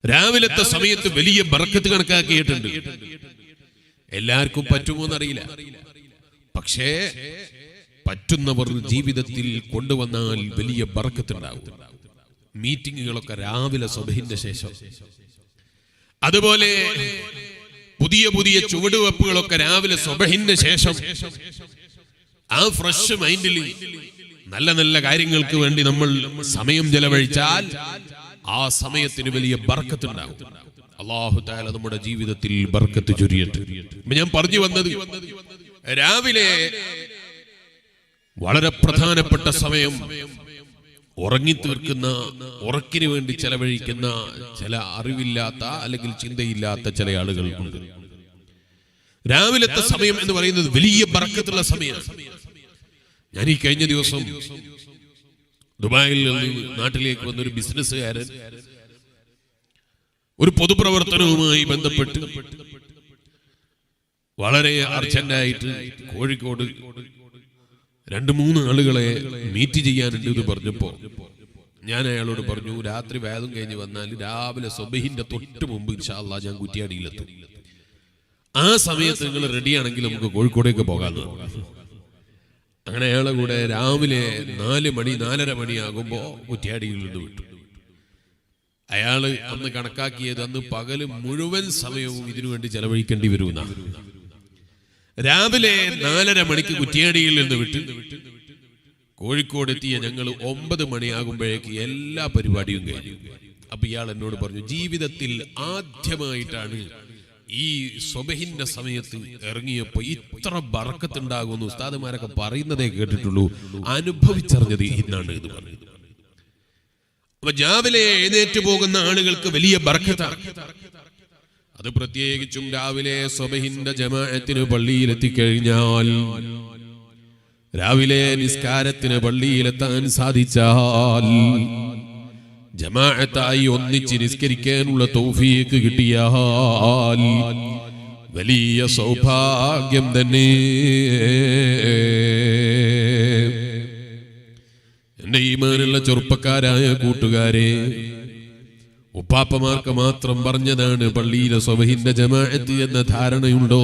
രാവിലത്തെ സമയത്ത് വലിയ ബർക്കത്ത് കണക്കാക്കിയിട്ടുണ്ട്. എല്ലാവർക്കും പറ്റുമോ എന്നറിയില്ല. പക്ഷേ പറ്റുന്നവർ ജീവിതത്തിൽ കൊണ്ടുവന്നാൽ വലിയ ബർക്കത്ത് ഉണ്ടാവും. മീറ്റിങ്ങുകളൊക്കെ രാവിലെ സുബഹിന്റെ ശേഷം, അതുപോലെ പുതിയ പുതിയ ചുവടുവെപ്പുകളൊക്കെ രാവിലെ സുബഹിന്റെ ശേഷം. ആ ഫ്രഷ് മൈൻഡിൽ നല്ല നല്ല കാര്യങ്ങൾക്ക് വേണ്ടി നമ്മൾ സമയം ചെലവഴിച്ചാൽ ആ സമയത്തിന് വലിയ ബർക്കത്ത് ഉണ്ടാകും. അല്ലാഹു തആല നമ്മുടെ ജീവിതത്തിൽ ബർക്കത്ത് ചൊരിയട്ടെ. ഞാൻ പറഞ്ഞു വന്നത്, രാവിലെ വളരെ പ്രധാനപ്പെട്ട സമയം ഉറങ്ങിത്തീർക്കുന്ന, ഉറക്കിന് വേണ്ടി ചെലവഴിക്കുന്ന ചില അറിവില്ലാത്ത അല്ലെങ്കിൽ ചിന്തയില്ലാത്ത ചില ആളുകൾക്കുണ്ട്. രാവിലത്തെ സമയം എന്ന് പറയുന്നത് വലിയ ബർക്കത്തുള്ള സമയമാണ്. ഞാൻ ഈ കഴിഞ്ഞ ദിവസം ദുബായിൽ നിന്ന് നാട്ടിലേക്ക് വന്നൊരു ബിസിനസ്സുകാരൻ ഒരു പൊതുപ്രവർത്തനവുമായി ബന്ധപ്പെട്ട് വളരെ അർജന്റായിട്ട് കോഴിക്കോട് 2-3 ആളുകളെ മീറ്റ് ചെയ്യാനുണ്ട് എന്ന് പറഞ്ഞപ്പോ ഞാൻ അയാളോട് പറഞ്ഞു, രാത്രി വേദം കഴിഞ്ഞ് വന്നാൽ രാവിലെ സുബഹിന്റെ തൊട്ട് മുമ്പ് ഇൻഷാ അല്ലാഹ് ഞാൻ കുറ്റിയാടിയിലെത്തും. ആ സമയത്ത് നിങ്ങൾ റെഡിയാണെങ്കിൽ നമുക്ക് കോഴിക്കോടേക്ക് പോകാമെന്ന്. അങ്ങനെ അയാളെ കൂടെ രാവിലെ 4 മണി 4:30 മണിയാകുമ്പോ കുറ്റിയാടിയിൽ നിന്ന് വിട്ടു. അയാള് അന്ന് കണക്കാക്കിയത് അന്ന് പകല് മുഴുവൻ സമയവും ഇതിനു വേണ്ടി ചെലവഴിക്കേണ്ടി വരുന്ന. രാവിലെ 4:30 മണിക്ക് കുറ്റിയാടിയിൽ നിന്ന് വിട്ട് കോഴിക്കോട് എത്തിയ ഞങ്ങൾ 9 മണിയാകുമ്പോഴേക്ക് എല്ലാ പരിപാടിയും കഴിഞ്ഞു. അപ്പൊ ഇയാൾ എന്നോട് പറഞ്ഞു, ജീവിതത്തിൽ ആദ്യമായിട്ടാണ് ഈ സുബഹിന്റെ സമയത്ത് ഇറങ്ങിയപ്പോ ഇത്ര ബർക്കത്ത് ഉണ്ടാകുമെന്ന് ഉസ്താദുമാരൊക്കെ പറയുന്നതേ കേട്ടിട്ടുള്ളൂ, അനുഭവിച്ചറിഞ്ഞത് ഇന്നാണ് എന്ന് പറഞ്ഞു. അപ്പൊ രാവിലെ എഴുന്നേറ്റ് പോകുന്ന ആളുകൾക്ക് വലിയ ബർക്കത്താണ്. അത് പ്രത്യേകിച്ചും രാവിലെ സുബഹിന്റെ ജമാഅത്തിന് പള്ളിയിലെത്തിക്കഴിഞ്ഞാൽ, രാവിലെ നിസ്കാരത്തിന് പള്ളിയിലെത്താൻ സാധിച്ചാൽ, ജമാഅത്തായി ഒന്നിച്ച് നിസ്കരിക്കാനുള്ള തൗഫീഖ് കിട്ടിയാൽ വലിയ സൗഭാഗ്യം തന്നെ. എന്റെ ഈമാനുള്ള ചെറുപ്പക്കാരായ കൂട്ടുകാരെ, ഉപ്പാപ്പമാർക്ക് മാത്രം പറഞ്ഞതാണ് പള്ളിയിലെ സുബഹിന്റെ ജമാഅത്ത് എന്ന ധാരണയുണ്ടോ?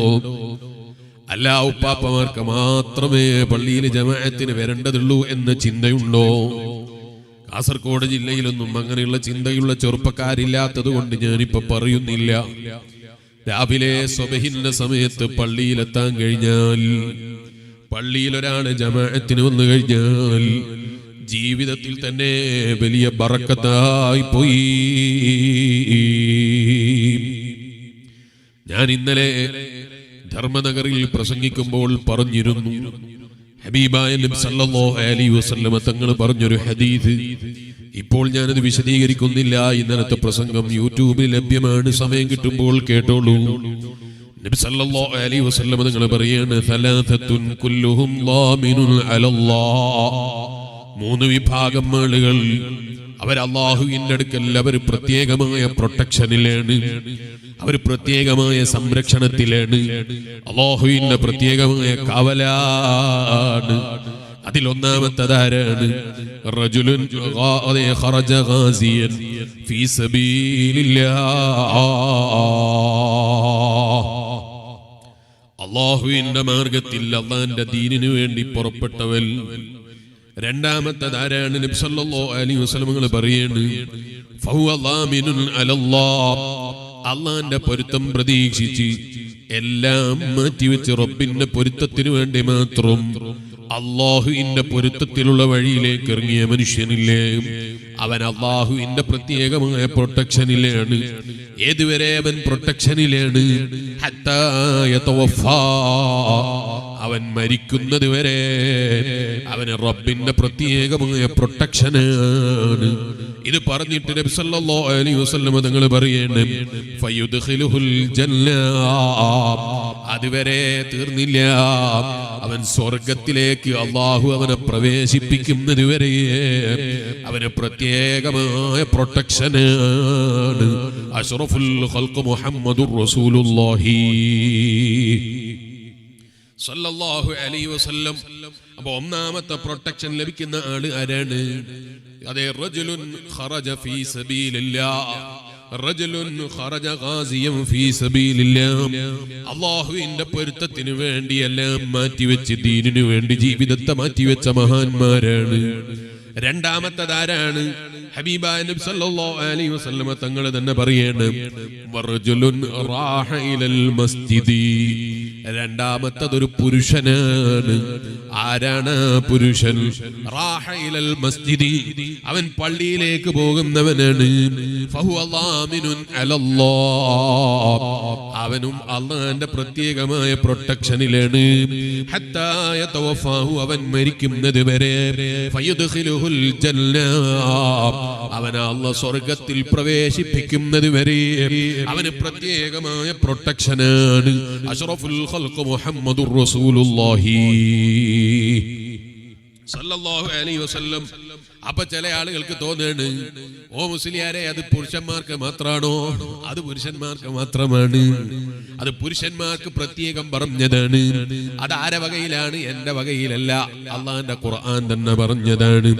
അല്ല, ഉപ്പാപ്പമാർക്ക് മാത്രമേ പള്ളിയിലെ ജമാഅത്തിന് വരേണ്ടതുള്ളൂ എന്ന ചിന്തയുണ്ടോ? കാസർഗോഡ് ജില്ലയിലൊന്നും അങ്ങനെയുള്ള ചിന്തയുള്ള ചെറുപ്പക്കാരില്ലാത്തത് കൊണ്ട് ഞാനിപ്പോ പറയുന്നില്ല. രാവിലെ സുബഹിന്റെ സമയത്ത് പള്ളിയിലെത്താൻ കഴിഞ്ഞാൽ, പള്ളിയിൽ ഒരാള് ജമാഅത്തിന് വന്നു കഴിഞ്ഞാൽ ജീവിതത്തിൽ തന്നെ വലിയ ബറക്കത്തായി പോയി. ഞാൻ ഇന്നലെ ധർമ്മനഗറിൽ പ്രസംഗിക്കുമ്പോൾ പറഞ്ഞിരുന്നു, ഹബീബായ നബി സല്ലല്ലാഹു അലൈഹി വസല്ലം തങ്ങൾ പറഞ്ഞൊരു ഹദീസ്. ഇപ്പോൾ ഞാനത് വിശദീകരിക്കുന്നില്ല. ഇന്നലത്തെ പ്രസംഗം യൂട്യൂബിൽ ലഭ്യമാണ്, സമയം കിട്ടുമ്പോൾ കേട്ടോളൂ. നബി സല്ലല്ലാഹു അലൈഹി വസല്ലം തങ്ങൾ പറയാണ്, സലാസത്തുൻ കുല്ലുഹും ളാമിനുൻ അലല്ലാഹ്. 3 വിഭാഗം ആളുകൾ, അവർ അല്ലാഹുവിന്റെ അടുക്കൽ അവർ പ്രത്യേകമായ പ്രൊട്ടക്ഷനിലാണ്, അവർ പ്രത്യേകമായ സംരക്ഷണത്തിലാണ്, അല്ലാഹുവിന്റെ പ്രത്യേകമായ കാവലാണ്. അതിലൊന്നാമത്തേതാരാണ്? റജുലുൻ ഖറജ ഗാസിയൻ ഫീ സബീലില്ലാഹ്. അല്ലാഹുവിന്റെ മാർഗത്തിൽ അല്ലാഹുവിന്റെ ദീനിനു വേണ്ടി പുറപ്പെട്ടവൻ. രണ്ടാമത്തേതാരാണ്? നബി സല്ലല്ലാഹു അലൈഹി വസല്ലം പറയാണ്, ഫഹുവ ളാമിനുൻ അലല്ലാഹ്. അള്ളാന്റെ പൊരുത്തം പ്രതീക്ഷിച്ച് എല്ലാം മാറ്റിവെച്ച് റബ്ബിന്റെ പൊരുത്തത്തിനു വേണ്ടി മാത്രം അല്ലാഹുവിന്റെ പൊരുത്തത്തിലുള്ള വഴിയിലേക്ക് ഇറങ്ങിയ മനുഷ്യനില്ലേ, അവൻ അല്ലാഹുവിന്റെ പ്രത്യേകമായ പ്രൊട്ടക്ഷനിലാണ്. ഏതുവരെ അവൻ പ്രൊട്ടക്ഷനിലാണ്? ഹത്താ യതവഫാ, അവൻ മരിക്കുന്നത് വരെ അവന് റബ്ബിന്റെ പ്രത്യേകമായ പ്രൊട്ടക്ഷനാണ്. ഇത് പറഞ്ഞിട്ട് നബി സല്ലല്ലാഹു അലൈഹി വസല്ലം തങ്ങൾ പറയാണ്, ഫയുദ്ഖിലുൽ ജന്ന. അതുവരെ തീർന്നില്ല, അവൻ സ്വർഗത്തിലേക്ക് അല്ലാഹു അവനെ പ്രവേശിപ്പിക്കുന്നത് വരെ അവന് പ്രത്യേകമായ പ്രൊട്ടക്ഷനാണ്. അഷ്റഫുൽ ഖൽഖ് മുഹമ്മദുർ റസൂലുള്ളാഹി സല്ലല്ലാഹു അലൈഹി വസല്ലം. അപ്പോൾ ഒന്നാമത്തെ പ്രൊട്ടക്ഷൻ ലഭിക്കുന്ന ആള് ആരാണ്? അതേ, റജുലുൻ ഖറജ ഫീ സബീലില്ലാഹ്. റജുലുൻ ഖറജ ഗാസിയൻ ഫീ സബീലില്ലാഹ്, അല്ലാഹുവിന്റെ പൊരുത്തത്തിനു വേണ്ടി എല്ലാം മാറ്റിവെച്ച് ദീനിനു വേണ്ടി ജീവിതത്തെ മാറ്റിവെച്ച മഹാന്മാരാണ്. രണ്ടാമത്തേതാരാണ്? ഹബീബായ നബി സല്ലല്ലാഹു അലൈഹി വസല്ലമ തങ്ങൾ തന്നെ പറയാണ്, വറജുലുൻ റാഹ ഇലൽ മസ്ജിദി. രണ്ടാമത്തേതൊരു പുരുഷനാണ്. ആരാണ് പുരുഷൻ? റാഹ ഇലൽ മസ്ജിദി, അവൻ പള്ളിയിലേക്ക് പോകുന്നവനാണ്. ഫഹുവ ളാമിനുൻ അലല്ലാഹ്, അവനും അല്ലാഹുവിന്റെ പ്രത്യേകമായ പ്രൊട്ടക്ഷനിലാണ്. ഹത്താ യതവഫാഹു, അവൻ മരിക്കുന്നത് വരെ. ഫയദ്ഖിലുൽ ജന്ന, അവനെ അല്ലാഹ് സ്വർഗ്ഗത്തിൽ പ്രവേശിപ്പിക്കുന്നത് വരെ അവന് പ്രത്യേകമായ പ്രൊട്ടക്ഷനാണ്. അഷ്റഫുൽ ഖൽഖ് മുഹമ്മദുർ റസൂലുള്ളാഹി സല്ലല്ലാഹു അലൈഹി വസല്ലം. അപ്പൊ ചില ആളുകൾക്ക് തോന്നുകയാണ്, ഓ മുസ്ലിയാരെ, അത് പുരുഷന്മാർക്ക് മാത്രമാണോ? അത് പുരുഷന്മാർക്ക് മാത്രമാണ്. അത് പുരുഷന്മാർക്ക് പ്രത്യേകം പറഞ്ഞതാണ്. അത് ആരെ വകയിലാണ്? എന്റെ വകയിലല്ല, അള്ളാന്റെ ഖുർആൻ തന്നെ പറഞ്ഞതാണ്.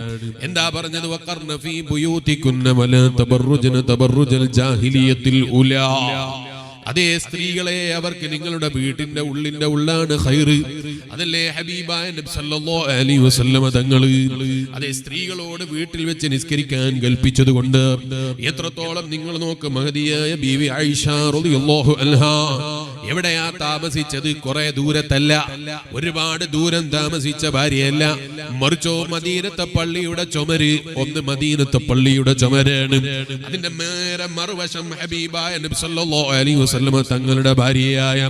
എന്താ പറഞ്ഞത്? വഖർന ഫീ ബുയൂതികുന്ന വലാ തബറുജന തബറുജൽ ജാഹിലിയത്തിൽ ഉലാ. അതേ സ്ത്രീകളെ, അവർക്ക് നിങ്ങളുടെ വീട്ടിന്റെ ഉള്ളിന്റെ ഉള്ളാണ് ഖൈറ്. അതല്ലേ ഹബീബായ നബി സല്ലല്ലാഹു അലൈഹി വസല്ലമ തങ്ങള് അതേ സ്ത്രീകളോട് വീട്ടിൽ വെച്ച് നിസ്കരിക്കാൻ കൽപ്പിച്ചത് കൊണ്ട് എത്രത്തോളം നിങ്ങൾ നോക്ക്. മഹദിയായ ബീവി ആയിഷ റളിയല്ലാഹു അൻഹാ എവിടെയാ താമസിച്ചത്? കുറെ ദൂരത്തല്ല, ഒരുപാട് ദൂരം താമസിച്ച ഭാര്യയല്ല, മറിച്ചോ മദീനത്തെ പള്ളിയുടെ ചുമര്. ഒന്ന് മദീനത്തെ പള്ളിയുടെ ചുമരാണ്, അതിന്റെ നേരെ മറുവശം ഹബീബായ നബി സല്ലല്ലാഹു അലൈഹി വസല്ലമ തങ്ങളുടെ ഭാര്യയായ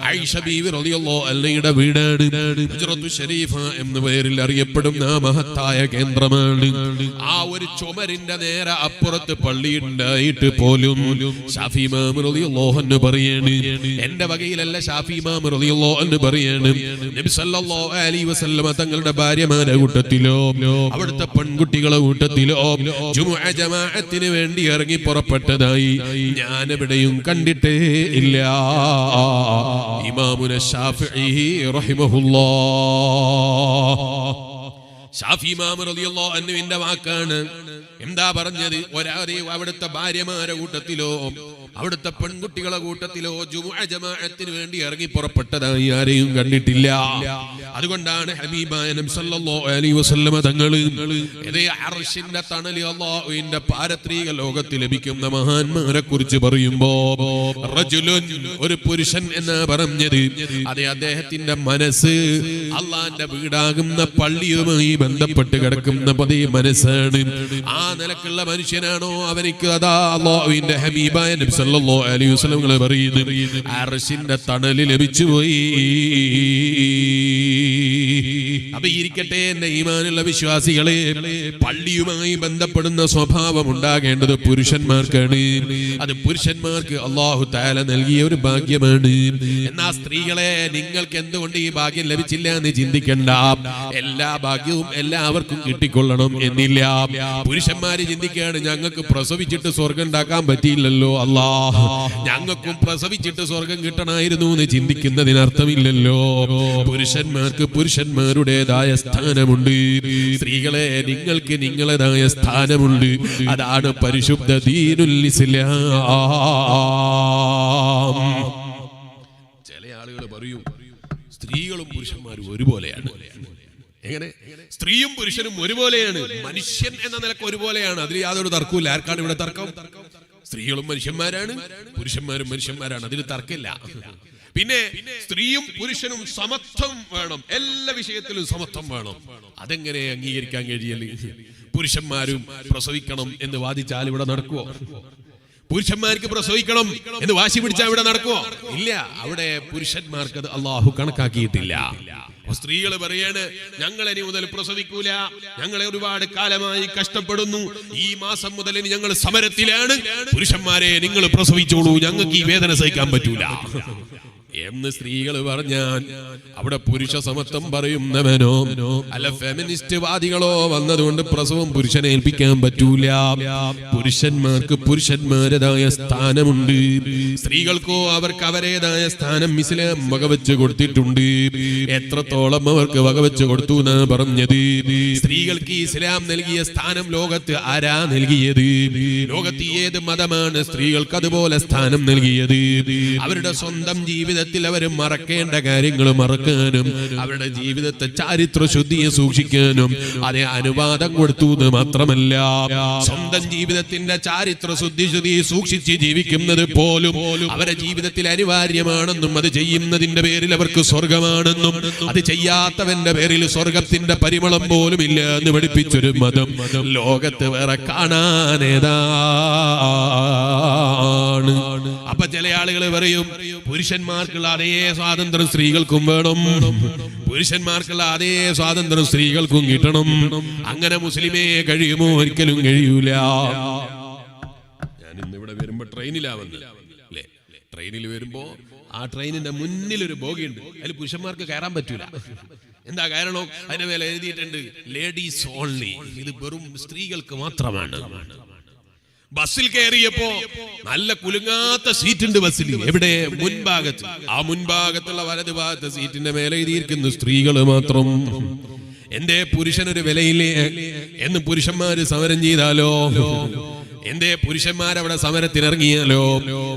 ആയിഷ ബീവി റളിയല്ലാഹു അൻഹയുടെ വീടാണ്. ഹുജ്റത്തു ശരീഫ എന്ന പേരിൽ അറിയപ്പെടുന്ന ആ മഹത്തായ കേന്ദ്രമാണ്. ആ ഒരു ചുമരിന്റെ നേരെ അപ്പുറത്ത് പള്ളി ഉണ്ടായിട്ട് പോലും ശാഫി ഇമാം റളിയല്ലാഹു അൻഹു പറയാണ്, എന്റെ വകയിലല്ല. ശാഫി ഇമാം റളിയല്ലാഹു അൻഹു പറയാണ്, നബി സല്ലല്ലാഹു അലൈഹി വസല്ലമ തങ്ങളുടെ ഭാര്യമാരുടെ കൂട്ടത്തിലോ അവിടുത്തെ പെൺകുട്ടികളുടെ കൂട്ടത്തിലോ ജുമുഅ ജമാഅത്തിന് വേണ്ടി ഇറങ്ങി പുറപ്പെട്ടതായി ഞാൻ എവിടെയും കണ്ടിട്ടേ ഇല്ല. ഇമാമുന ശാഫിഈ റഹിമഹുല്ലാഹ്, ശാഫി ഇമാം റളിയല്ലാഹു അൻഹുവിന്റെ വാക്കാണ്. എന്താ പറഞ്ഞത്? ഒരാളെ അവിടുത്തെ ഭാര്യമാരുടെ കൂട്ടത്തിലോ അവിടുത്തെ പെൺകുട്ടികളെ കൂട്ടത്തിലോ ജുമുഅ ജമാഅത്തിന് വേണ്ടി ഇറങ്ങി പുറപ്പെട്ടതായി ആരെയും കണ്ടിട്ടില്ല. അതുകൊണ്ടാണ് ഹബീബായ നബി സല്ലല്ലാഹു അലൈഹി വസല്ലമ തങ്ങള് ഇതേ അർശിന്റെ തണല് അല്ലാഹുവിന്റെ പാരത്രിക ലോകത്തിൽ ലഭിക്കുന്ന മഹാന്മാരെ കുറിച്ച് പറയുമ്പോ റജുലുൻ, ഒരു പുരുഷൻ എന്നാ പറഞ്ഞത്. അതെ, അദ്ദേഹത്തിന്റെ മനസ്സ് അള്ളാന്റെ വീടാകുന്ന പള്ളിയുമായി ബന്ധപ്പെട്ട് കിടക്കുന്ന പതി മനസ്സാണ്. ആ നിലക്കുള്ള മനുഷ്യനാണോ അവനിക്ക് അതാ അല്ലാഹുവിന്റെ ഹബീബായ നബി സല്ലല്ലാഹു അലൈഹി വസല്ലം പറയുന്നു, അർശിന്റെ തണല് ലഭിച്ചു പോയി. അപ്പൊ ഇരിക്കട്ടെ എന്റെ ഈമാനുള്ള വിശ്വാസികളെ, പള്ളിയുമായി ബന്ധപ്പെടുന്ന സ്വഭാവം ഉണ്ടാകേണ്ടത് പുരുഷന്മാർക്കാണ്. അത് പുരുഷന്മാർക്ക് അല്ലാഹു തആല നൽകിയ ഒരു ഭാഗ്യമാണ്. എന്നാ സ്ത്രീകളെ, നിങ്ങൾക്ക് എന്തുകൊണ്ട് ഈ ഭാഗ്യം ലഭിച്ചില്ല എന്ന് ചിന്തിക്കണ്ട. എല്ലാ ഭാഗ്യവും എല്ലാവർക്കും കിട്ടിക്കൊള്ളണം എന്നില്ല. പുരുഷന്മാര് ചിന്തിക്കുകയാണ്, ഞങ്ങൾക്ക് പ്രസവിച്ചിട്ട് സ്വർഗം ഉണ്ടാക്കാൻ പറ്റിയില്ലല്ലോ, അല്ലാഹ് ഞങ്ങൾക്കും പ്രസവിച്ചിട്ട് സ്വർഗം കിട്ടണമായിരുന്നു എന്ന് ചിന്തിക്കുന്നതിനർത്ഥമില്ലല്ലോ. പുരുഷന്മാർക്ക് പുരുഷന്മാരുടേതായ സ്ഥാനമുണ്ട്. സ്ത്രീകളെ, നിങ്ങൾക്ക് നിങ്ങളേതായ സ്ഥാനമുണ്ട്. അതാണ് പരിശുദ്ധ ദീനുൽ ഇസ്ലാം. ചില ആളുകൾ പറയും, സ്ത്രീകളും പുരുഷന്മാരും ഒരുപോലെയാണ്. എങ്ങനെ? സ്ത്രീയും പുരുഷനും ഒരുപോലെയാണ്, മനുഷ്യൻ എന്ന നിലക്ക് ഒരുപോലെയാണ്. അതിൽ യാതൊരു തർക്കവും. ആർക്കാണ് ഇവിടെ തർക്കം? സ്ത്രീകളും മനുഷ്യന്മാരാണ്, പുരുഷന്മാരും മനുഷ്യന്മാരാണ്, അതിൽ തർക്കമില്ല. പിന്നെ സ്ത്രീയും പുരുഷനും സമത്വം വേണം, എല്ലാ വിഷയത്തിലും സമത്വം വേണം. അതെങ്ങനെ അംഗീകരിക്കാൻ കഴിയല്? പുരുഷന്മാരും പ്രസവിക്കണം എന്ന് വാദിച്ചാൽ ഇവിടെ നടക്കുവോ? പുരുഷന്മാർക്ക് പ്രസവിക്കണം എന്ന് വാശി പിടിച്ചാൽ ഇവിടെ നടക്കുവോ? ഇല്ല. അവിടെ പുരുഷന്മാർക്ക് അത് അള്ളാഹു കണക്കാക്കിയിട്ടില്ല. സ്ത്രീകൾ പറയാണ്, ഞങ്ങൾ ഇനി മുതൽ പ്രസവിക്കൂല, ഞങ്ങളെ ഒരുപാട് കാലമായി കഷ്ടപ്പെടുന്നു, ഈ മാസം മുതൽ ഇനി ഞങ്ങൾ സമരത്തിലാണ്, പുരുഷന്മാരെ നിങ്ങൾ പ്രസവിച്ചോളൂ, ഞങ്ങൾക്ക് ഈ വേദന സഹിക്കാൻ പറ്റൂല. എന്ന് സ്ത്രീകൾ പറഞ്ഞാൽ അവിടെ പുരുഷ സമത്വം പറയുന്നവനോ അല്ല ഫെമിനിസ്റ്റ് വാദികളോ വന്നതുകൊണ്ട് പ്രസവം പുരുഷനെ ഏൽപ്പിക്കാൻ പറ്റൂല. പുരുഷന്മാർക്ക് പുരുഷന്മാരേതായ സ്ഥാനമുണ്ട്, സ്ത്രീകൾക്കോ അവർക്ക് അവരേതായ സ്ഥാനം ഇസ്ലാം വകവെച്ച് കൊടുത്തിട്ടുണ്ട്. എത്രത്തോളം അവർക്ക് വകവെച്ച് കൊടുത്തു എന്നാ പറഞ്ഞത്. സ്ത്രീകൾക്ക് ഇസ്ലാം നൽകിയ സ്ഥാനം ലോകത്ത് ആരാ നൽകിയത്? ലോകത്ത് ഏത് മതമാണ് സ്ത്രീകൾക്ക് അതുപോലെ സ്ഥാനം നൽകിയത്? അവരുടെ സ്വന്തം ജീവിതത്തിൽ അവർ മറക്കേണ്ട കാര്യങ്ങൾ മറക്കാനും അവരുടെ ജീവിതത്തെ ചാരിത്ര ശുദ്ധിയെ സൂക്ഷിക്കാനും അതേ അനുവാദം കൊടുത്തു എന്ന് മാത്രമല്ല, സ്വന്തം ജീവിതത്തിന്റെ ചാരിത്ര ശുദ്ധിയെ സൂക്ഷിച്ച് ജീവിക്കുന്നത് പോലും അവരുടെ ജീവിതത്തിൽ അനിവാര്യമാണെന്നും അത് ചെയ്യുന്നതിന്റെ പേരിൽ അവർക്ക് സ്വർഗമാണെന്നും അത് ചെയ്യാത്തവന്റെ പേരിൽ സ്വർഗത്തിന്റെ പരിമളം പോലും ഇല്ല എന്ന് പഠിപ്പിച്ചൊരു മതം ലോകത്ത് വേറെ കാണാനേതാണ്. അപ്പൊ ചില ആളുകൾ പറയും പുരുഷന്മാർക്കുള്ള അതേ സ്വാതന്ത്ര്യം സ്ത്രീകൾക്കും വേണം, പുരുഷന്മാർക്കുള്ള അതേ സ്വാതന്ത്ര്യം സ്ത്രീകൾക്കും കിട്ടണം. അങ്ങനെ മുസ്ലിമേ കഴിയുമോ? ഒരിക്കലും കഴിയൂല. ഞാൻ ഇന്നിവിടെ വരുമ്പോ ട്രെയിനിലാവുന്നത് അല്ലേ, ട്രെയിനിൽ വരുമ്പോ ആ ട്രെയിനിന്റെ മുന്നിൽ ഒരു ബോഗിയുണ്ട്, അതിൽ പുരുഷന്മാർക്ക് കയറാൻ പറ്റൂല. എന്താ കാരണം? അതിന്റെ മേലെ എഴുതിയിട്ടുണ്ട് ലേഡീസ് ഓൺലി, ഇത് വെറും സ്ത്രീകൾക്ക് മാത്രമാണ്. ബസ്സിൽ കയറിയപ്പോ നല്ല കുലുങ്ങാത്ത സീറ്റ് ഉണ്ട് ബസ്സിൽ. എവിടെ? മുൻഭാഗത്ത്. ആ മുൻഭാഗത്തുള്ള വലത് ഭാഗത്തെ സീറ്റിന്റെ മേലെ എഴുതിയിരിക്കുന്നു സ്ത്രീകൾ മാത്രം. എന്റെ പുരുഷനൊരു വിലയില്ലേ എന്ന് പുരുഷന്മാര് സമരം ചെയ്താലോ? എന്റെ പുരുഷന്മാരവിടെ സമരത്തിനിറങ്ങിയാലോ?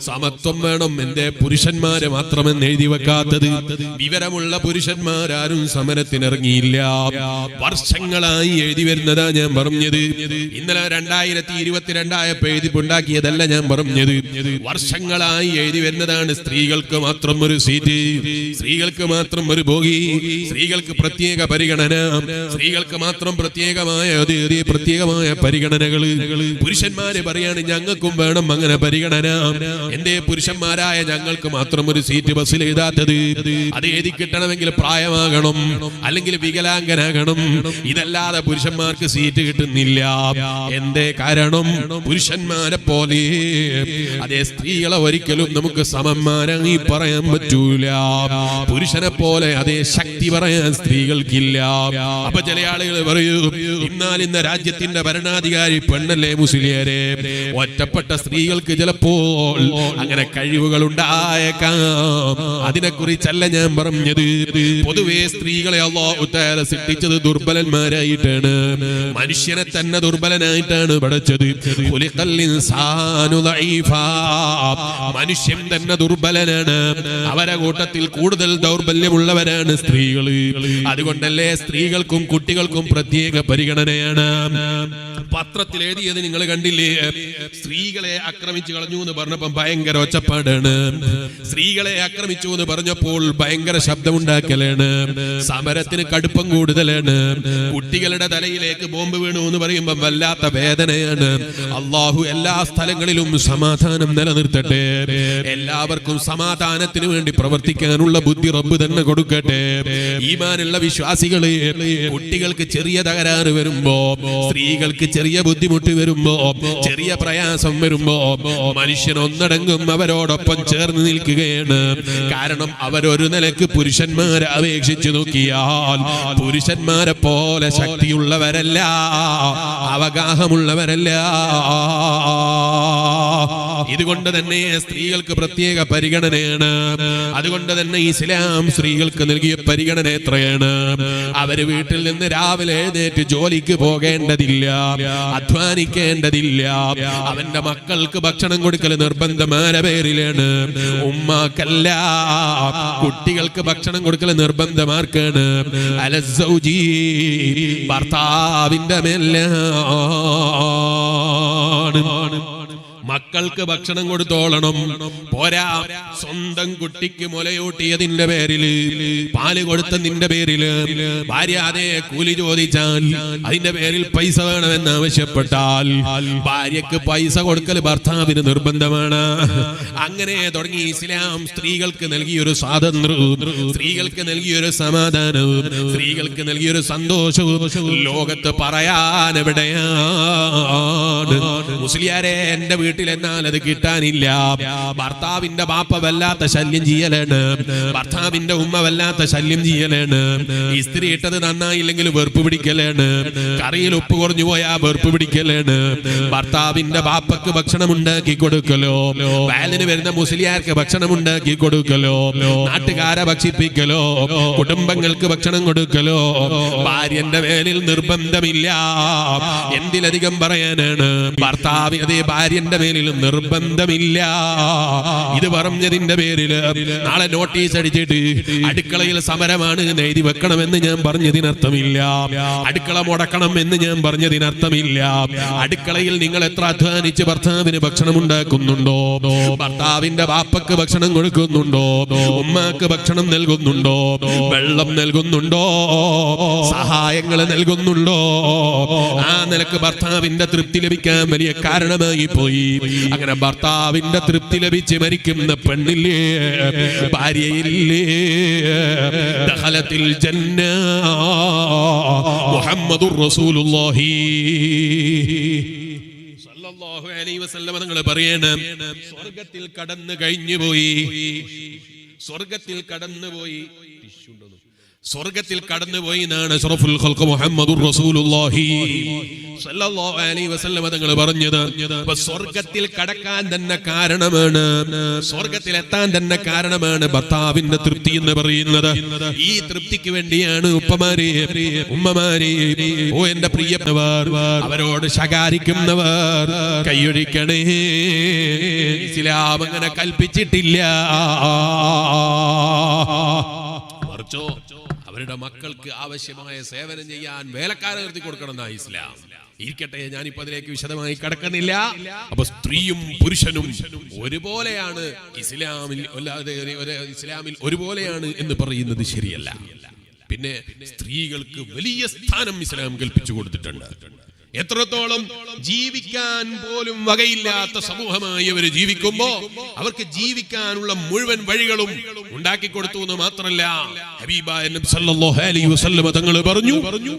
സമത്വം വേണം, എന്റെ പുരുഷന്മാരെ മാത്രമെന്ന് എഴുതി വെക്കാത്തത്. വിവരമുള്ള പുരുഷന്മാരാരും സമരത്തിനിറങ്ങിയില്ല. വർഷങ്ങളായി എഴുതി വരുന്നതാ ഞാൻ പറഞ്ഞത്. ഇന്നലെ 2022 എഴുതിപ്പുണ്ടാക്കിയതല്ല ഞാൻ പറഞ്ഞത്. വർഷങ്ങളായി എഴുതി വരുന്നതാണ് സ്ത്രീകൾക്ക് മാത്രം ഒരു സീറ്റ്, സ്ത്രീകൾക്ക് മാത്രം ഒരു ബോഗി, സ്ത്രീകൾക്ക് പ്രത്യേക പരിഗണന, സ്ത്രീകൾക്ക് മാത്രം പ്രത്യേകമായ പരിഗണനകൾ. പുരുഷന്മാര് പറയാണ് ഞങ്ങൾക്കും വേണം അങ്ങനെ പരിഗണന. എന്റെ പുരുഷന്മാരായ ഞങ്ങൾക്ക് മാത്രം ഒരു സീറ്റ് ബസ്സിൽ എഴുതാത്തത്? അത് എഴുതി കിട്ടണമെങ്കിൽ പ്രായമാകണം, അല്ലെങ്കിൽ വികലാംഗനാകണം. ഇതല്ലാതെ പുരുഷന്മാർക്ക് സീറ്റ് കിട്ടുന്നില്ല. എന്തേ കാരണം? പുരുഷന്മാരെ പോലെ അതേ സ്ത്രീകളെ ഒരിക്കലും നമുക്ക് സമന്മാരായി പറയാൻ പറ്റൂല. പുരുഷനെ പോലെ അതേ ശക്തി പറയാൻ സ്ത്രീകൾക്കില്ല. അപ്പൊ ചില ആളുകൾ പറയൂ എന്നാൽ ഇന്ന് രാജ്യത്തിന്റെ ഭരണാധികാരി പെണ്ണല്ലേ മുസ്ലിയാരെ? ഒറ്റപ്പെട്ട സ്ത്രീകൾക്ക് ചിലപ്പോൾ അങ്ങനെ കഴിവുകൾ ഉണ്ടായേക്കാം. അതിനെക്കുറിച്ചല്ല ഞാൻ പറഞ്ഞത്. പൊതുവെ സ്ത്രീകളെ അല്ലാഹു തആല സൃഷ്ടിച്ചത് ദുർബലന്മാരായിട്ടാണ്. മനുഷ്യനെ തന്നെ ദുർബലനായിട്ടാണ് പഠിച്ചത്. ഖുലിഖൽ ഇൻസാനു ദഈഫാ, മനുഷ്യൻ തന്നെ ദുർബലനാണ്. അവരെ കൂട്ടത്തിൽ കൂടുതൽ ദൗർബല്യമുള്ളവരാണ് സ്ത്രീകൾ. അതുകൊണ്ടല്ലേ സ്ത്രീകൾക്കും കുട്ടികൾക്കും പ്രത്യേക പരിഗണനയാണ്. പത്രത്തിൽ എഴുതിയത് നിങ്ങൾ കണ്ടില്ലേ? സ്ത്രീകളെ ആക്രമിച്ചു കളഞ്ഞു എന്ന് പറഞ്ഞപ്പോൾ ഭയങ്കര ഒച്ചപ്പാടാണ്. സ്ത്രീകളെ ആക്രമിച്ചു എന്ന് പറഞ്ഞപ്പോൾ ഭയങ്കര ശബ്ദമുണ്ടാക്കലാണ്. സമരത്തിന് കടുപ്പം കൂടുതലാണ്. കുട്ടികളുടെ തലയിലേക്ക് ബോംബ് വീണു എന്ന് പറയുമ്പോൾ വല്ലാത്ത വേദനയാണ്. അള്ളാഹു എല്ലാ സ്ഥലങ്ങളിലും സമാധാനം നിലനിർത്തട്ടെ. എല്ലാവർക്കും സമാധാനത്തിന് വേണ്ടി പ്രവർത്തിക്കാനുള്ള ബുദ്ധി റബ്ബ് തന്നെ കൊടുക്കട്ടെ. ഈമാനുള്ള വിശ്വാസികളെ, കുട്ടികൾക്ക് ചെറിയ തകരാറ് വരുമ്പോ, സ്ത്രീകൾക്ക് ചെറിയ ബുദ്ധിമുട്ട് വരുമ്പോ, ചെറിയ പ്രയാസം വരുമ്പോ മനുഷ്യൻ ഒന്നടങ്കം അവരോടൊപ്പം ചേർന്ന് നിൽക്കുകയാണ്. കാരണം അവരൊരു നിലക്ക് പുരുഷന്മാരെ അപേക്ഷിച്ചു നോക്കിയാൽ പുരുഷന്മാരെ പോലെ ശക്തിയുള്ളവരല്ല, അവഗാഹമുള്ളവരല്ല. ഇതുകൊണ്ട് തന്നെ സ്ത്രീകൾക്ക് പ്രത്യേക പരിഗണനയാണ്. അതുകൊണ്ട് തന്നെ ഇസ്ലാം സ്ത്രീകൾക്ക് നൽകിയ പരിഗണന എത്രയാണ്? അവര് വീട്ടിൽ നിന്ന് രാവിലെ എഴുന്നേറ്റ് ജോലിക്ക് പോകേണ്ടതില്ല, അധ്വാനിക്കേണ്ടതില്ല. അവന്റെ മക്കൾക്ക് ഭക്ഷണം കൊടുക്കൽ നിർബന്ധമായ പേരിലാണ്, ഉമ്മാക്കല്ല. കുട്ടികൾക്ക് ഭക്ഷണം കൊടുക്കൽ നിർബന്ധമാർക്കാണ്? അലസ്സൗജി, ഭർത്താവിന്റെ മേലാണ്. മക്കൾക്ക് ഭക്ഷണം കൊടുത്തോളണം. പോരാ, സ്വന്തം കുട്ടിക്ക് മുലയൂട്ടിയതിന്റെ പേരില്, പാല് കൊടുത്തതിന്റെ പേരില് ഭാര്യ അതേ കൂലി ചോദിച്ചാൽ, അതിന്റെ പേരിൽ പൈസ വേണമെന്ന് ആവശ്യപ്പെട്ടാൽ ഭാര്യക്ക് പൈസ കൊടുക്കൽ ഭർത്താവിന് നിർബന്ധമാണ്. അങ്ങനെ തുടങ്ങി ഇസ്ലാം സ്ത്രീകൾക്ക് നൽകിയൊരു സ്വാതന്ത്ര്യവും, സ്ത്രീകൾക്ക് നൽകിയൊരു സമാധാനവും, സ്ത്രീകൾക്ക് നൽകിയൊരു സന്തോഷവും ലോകത്ത് പറയാൻ എവിടെയാണ്? മുസ്ലിയാരെ, എന്റെ വീട്ടിൽ വീട്ടിൽ എന്നാൽ അത് കിട്ടാനില്ല. ഭർത്താവിന്റെ ബാപ്പ വല്ലാത്ത ശല്യം ചെയ്യലാണ്, ഭർത്താവിന്റെ ഉമ്മ വല്ലാത്ത ശല്യം ചെയ്യലാണ്. ഇസ്ത്രി ഇട്ടത് നന്നായില്ലെങ്കിൽ വെറുപ്പ് പിടിക്കലാണ്, കറിയിൽ ഉപ്പ് കുറഞ്ഞു പോയാ വെറുപ്പ് പിടിക്കലാണ്. ഭർത്താവിന്റെ ബാപ്പക്ക് ഭക്ഷണം ഉണ്ടാക്കി കൊടുക്കലോ, വയലിന് വരുന്ന മുസ്ലിയാർക്ക് ഭക്ഷണം ഉണ്ടാക്കി കൊടുക്കലോ, നാട്ടുകാരെ ഭക്ഷിപ്പിക്കലോ, കുടുംബങ്ങൾക്ക് ഭക്ഷണം കൊടുക്കലോ ഭാര്യന്റെ മേലിൽ നിർബന്ധമില്ല. എന്തിലധികം പറയാനാണ്, ഭർത്താവ് അതേ ഭാര്യന്റെ മേലിൽ നിർബന്ധമില്ല. ഇത് പറഞ്ഞതിന്റെ പേരിൽ നാളെ നോട്ടീസ് അടിച്ചിട്ട് അടുക്കളയിൽ സമരമാണ് എഴുതി വെക്കണമെന്ന് ഞാൻ പറഞ്ഞതിനർത്ഥമില്ല. അടുക്കള മുടക്കണം എന്ന് ഞാൻ പറഞ്ഞതിനർത്ഥമില്ല. അടുക്കളയിൽ നിങ്ങൾ എത്ര അധ്വാനിച്ച് ഭർത്താവിന് ഭക്ഷണം ഉണ്ടാക്കുന്നുണ്ടോ, ഭർത്താവിന്റെ ബാപ്പക്ക് ഭക്ഷണം കൊടുക്കുന്നുണ്ടോ, ഉമ്മാക്ക് ഭക്ഷണം നൽകുന്നുണ്ടോ, വെള്ളം നൽകുന്നുണ്ടോ, സഹായങ്ങൾ നൽകുന്നുണ്ടോ, ആ നിലക്ക് ഭർത്താവിന്റെ തൃപ്തി ലഭിക്കാൻ വലിയ കാരണമായി പോയി. അങ്ങനെ ഭർത്താവിന്റെ തൃപ്തി ലഭിച്ച് മരിക്കുന്ന പെണ്ണില്ലേ, ഭാര്യയില്ലേ, ദഖലത്തിൽ ജന്ന മുഹമ്മദുർ റസൂലുള്ളാഹി സല്ലല്ലാഹു അലൈഹി വസല്ലം തങ്ങൾ പറയണം, സ്വർഗ്ഗത്തിൽ കടന്നു കഴിഞ്ഞുപോയി, സ്വർഗ്ഗത്തിൽ കടന്നുപോയി, സ്വർഗ്ഗത്തിൽ കടന്നുപോയി എന്നാണ് അഷ്റഫുൽ ഖൽഖ് മുഹമ്മദുർ റസൂലുള്ളാഹി സല്ലല്ലാഹു അലൈഹി വസല്ലം തങ്ങൾ പറഞ്ഞത്. അപ്പോൾ സ്വർഗ്ഗത്തിൽ കടക്കാൻ തന്നെ കാരണമാണ്, സ്വർഗ്ഗത്തിൽ എത്താൻ തന്നെ കാരണമാണ് ഭർത്താവിന്റെ തൃപ്തി എന്ന് പറയുന്നത്. ഈ തൃപ്തിക്ക് വേണ്ടിയാണ് ഉപ്പമാരെ ഉമ്മമാരെ ഓ എന്റെ പ്രിയപ്പെട്ടവർ, അവരോട് ശകാരിക്കുന്നവർ കൈയൊഴിക്കണേ. ഇസ്ലാം അങ്ങനെ കൽപ്പിച്ചിട്ടില്ല. മറിച്ചോ അവരുടെ മക്കൾക്ക് ആവശ്യമായ സേവനം ചെയ്യാൻ വേലക്കാരെ നിർത്തി കൊടുക്കണം എന്നാ ഇസ്ലാം. ഇരിക്കട്ടെ, ഞാനിപ്പോ അതിലേക്ക് വിശദമായി കടക്കുന്നില്ല. അപ്പൊ സ്ത്രീയും പുരുഷനും ഒരുപോലെയാണ് ഇസ്ലാമിൽ, ഇസ്ലാമിൽ ഒരുപോലെയാണ് എന്ന് പറയുന്നത് ശരിയല്ല. പിന്നെ സ്ത്രീകൾക്ക് വലിയ സ്ഥാനം ഇസ്ലാം കൽപ്പിച്ചു കൊടുത്തിട്ടുണ്ട്. എത്രത്തോളം ജീവിക്കാൻ പോലും വകയില്ലാത്ത സമൂഹമായി അവർ ജീവിക്കുമ്പോ അവർക്ക് ജീവിക്കാനുള്ള മുഴുവൻ വഴികളും ഉണ്ടാക്കി കൊടുത്തു എന്ന് മാത്രമല്ല, ഹബീബായ നബി സല്ലല്ലാഹു അലൈഹി വസല്ലം തങ്ങൾ പറഞ്ഞു,